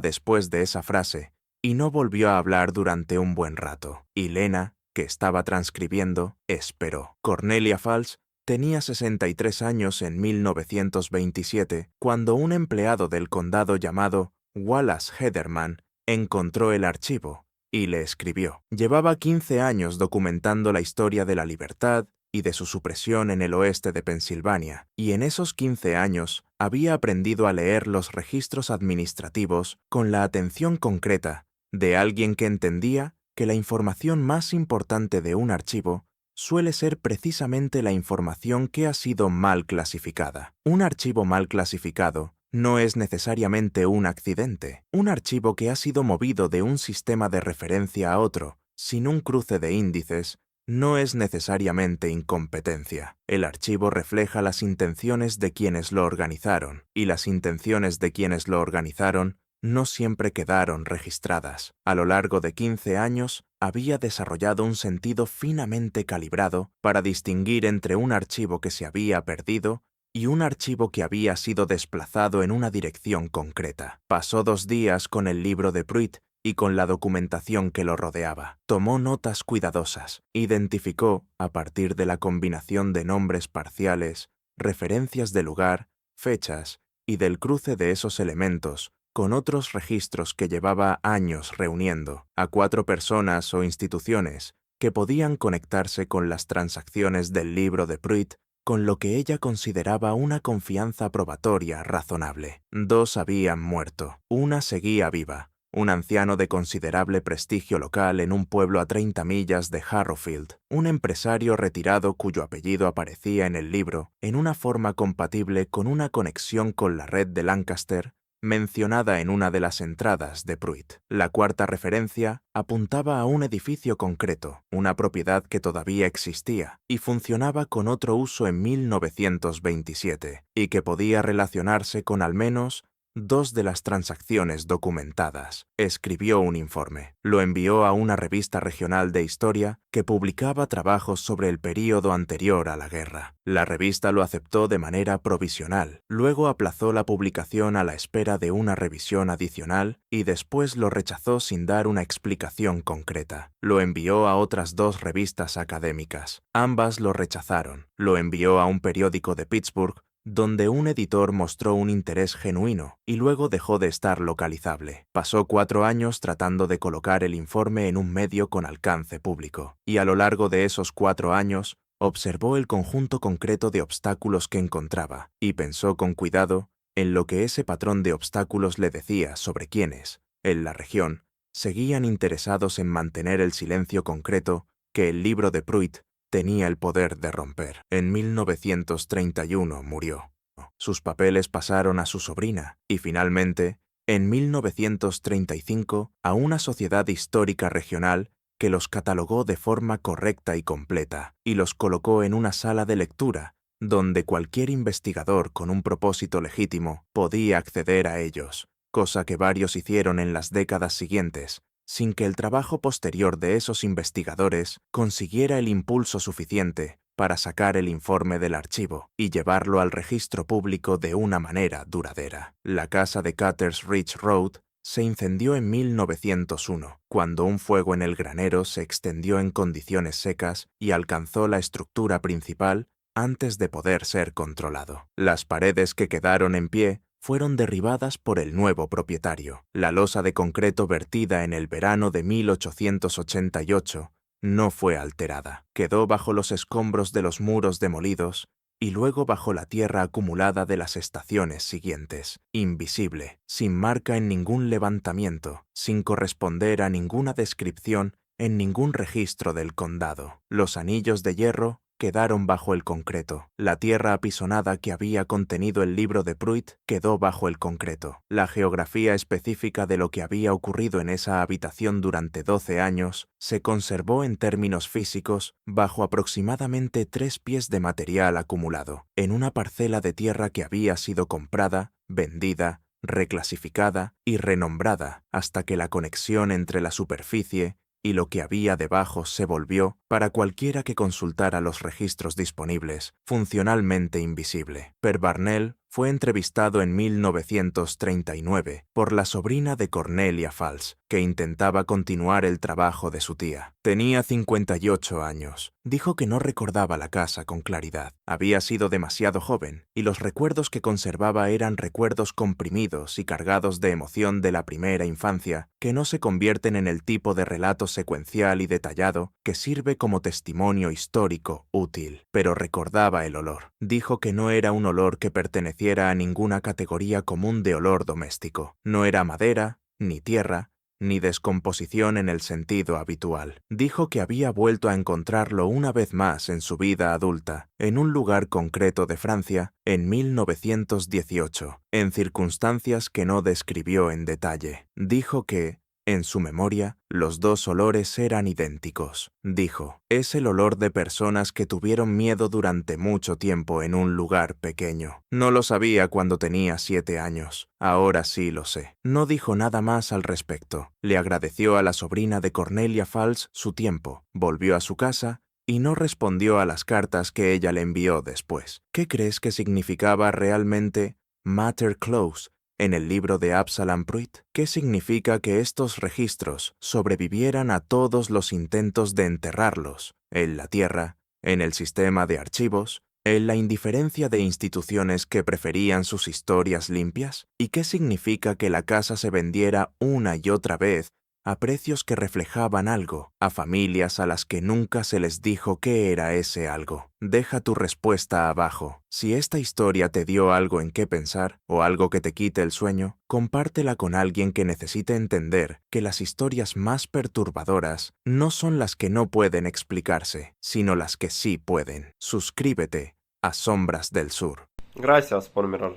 después de esa frase y no volvió a hablar durante un buen rato. Y Lena, que estaba transcribiendo, esperó. Cornelia Fals tenía 63 años en 1927 cuando un empleado del condado llamado Wallace Hederman encontró el archivo y le escribió. Llevaba 15 años documentando la historia de la libertad y de su supresión en el oeste de Pensilvania, y en esos 15 años había aprendido a leer los registros administrativos con la atención concreta de alguien que entendía que la información más importante de un archivo suele ser precisamente la información que ha sido mal clasificada. Un archivo mal clasificado no es necesariamente un accidente. Un archivo que ha sido movido de un sistema de referencia a otro, sin un cruce de índices, no es necesariamente incompetencia. El archivo refleja las intenciones de quienes lo organizaron, y las intenciones de quienes lo organizaron no siempre quedaron registradas. A lo largo de 15 años, había desarrollado un sentido finamente calibrado para distinguir entre un archivo que se había perdido y un archivo que había sido desplazado en una dirección concreta. Pasó 2 días con el libro de Pruitt y con la documentación que lo rodeaba. Tomó notas cuidadosas, identificó, a partir de la combinación de nombres parciales, referencias de lugar, fechas y del cruce de esos elementos, con otros registros que llevaba años reuniendo, a 4 personas o instituciones que podían conectarse con las transacciones del libro de Pruitt con lo que ella consideraba una confianza probatoria razonable. 2 habían muerto, una seguía viva, un anciano de considerable prestigio local en un pueblo a 30 millas de Harrowfield, un empresario retirado cuyo apellido aparecía en el libro en una forma compatible con una conexión con la red de Lancaster mencionada en una de las entradas de Pruitt. La 4ª referencia apuntaba a un edificio concreto, una propiedad que todavía existía y funcionaba con otro uso en 1927, y que podía relacionarse con al menos 2 de las transacciones documentadas. Escribió un informe. Lo envió a una revista regional de historia que publicaba trabajos sobre el período anterior a la guerra. La revista lo aceptó de manera provisional, luego aplazó la publicación a la espera de una revisión adicional y después lo rechazó sin dar una explicación concreta. Lo envió a otras 2 revistas académicas. Ambas lo rechazaron. Lo envió a un periódico de Pittsburgh, donde un editor mostró un interés genuino y luego dejó de estar localizable. Pasó 4 años tratando de colocar el informe en un medio con alcance público, y a lo largo de esos 4 años observó el conjunto concreto de obstáculos que encontraba y pensó con cuidado en lo que ese patrón de obstáculos le decía sobre quienes, en la región, seguían interesados en mantener el silencio concreto que el libro de Pruitt tenía el poder de romper. En 1931 murió. Sus papeles pasaron a su sobrina y finalmente, en 1935, a una sociedad histórica regional que los catalogó de forma correcta y completa y los colocó en una sala de lectura donde cualquier investigador con un propósito legítimo podía acceder a ellos, cosa que varios hicieron en las décadas siguientes, sin que el trabajo posterior de esos investigadores consiguiera el impulso suficiente para sacar el informe del archivo y llevarlo al registro público de una manera duradera. La casa de Cutters Ridge Road se incendió en 1901, cuando un fuego en el granero se extendió en condiciones secas y alcanzó la estructura principal antes de poder ser controlado. Las paredes que quedaron en pie fueron derribadas por el nuevo propietario. La losa de concreto vertida en el verano de 1888 no fue alterada. Quedó bajo los escombros de los muros demolidos y luego bajo la tierra acumulada de las estaciones siguientes, invisible, sin marca en ningún levantamiento, sin corresponder a ninguna descripción en ningún registro del condado. Los anillos de hierro quedaron bajo el concreto. La tierra apisonada que había contenido el libro de Pruitt quedó bajo el concreto. La geografía específica de lo que había ocurrido en esa habitación durante 12 años se conservó en términos físicos bajo aproximadamente 3 pies de material acumulado, en una parcela de tierra que había sido comprada, vendida, reclasificada y renombrada hasta que la conexión entre la superficie y lo que había debajo se volvió, para cualquiera que consultara los registros disponibles, funcionalmente invisible. Per Barnell fue entrevistado en 1939 por la sobrina de Cornelia Fals, que intentaba continuar el trabajo de su tía. Tenía 58 años. Dijo que no recordaba la casa con claridad. Había sido demasiado joven, y los recuerdos que conservaba eran recuerdos comprimidos y cargados de emoción de la primera infancia, que no se convierten en el tipo de relato secuencial y detallado que sirve como testimonio histórico útil. Pero recordaba el olor. Dijo que no era un olor que pertenecía a ninguna categoría común de olor doméstico. No era madera, ni tierra, ni descomposición en el sentido habitual. Dijo que había vuelto a encontrarlo una vez más en su vida adulta, en un lugar concreto de Francia, en 1918, en circunstancias que no describió en detalle. Dijo que, en su memoria, los dos olores eran idénticos. Dijo, es el olor de personas que tuvieron miedo durante mucho tiempo en un lugar pequeño. No lo sabía cuando tenía 7 años. Ahora sí lo sé. No dijo nada más al respecto. Le agradeció a la sobrina de Cornelia Fals su tiempo, volvió a su casa y no respondió a las cartas que ella le envió después. ¿Qué crees que significaba realmente Mater Close en el libro de Absalom Pruitt? ¿Qué significa que estos registros sobrevivieran a todos los intentos de enterrarlos en la tierra, en el sistema de archivos, en la indiferencia de instituciones que preferían sus historias limpias? ¿Y qué significa que la casa se vendiera una y otra vez a precios que reflejaban algo, a familias a las que nunca se les dijo qué era ese algo? Deja tu respuesta abajo. Si esta historia te dio algo en qué pensar o algo que te quite el sueño, compártela con alguien que necesite entender que las historias más perturbadoras no son las que no pueden explicarse, sino las que sí pueden. Suscríbete a Sombras del Sur. Gracias por mirar.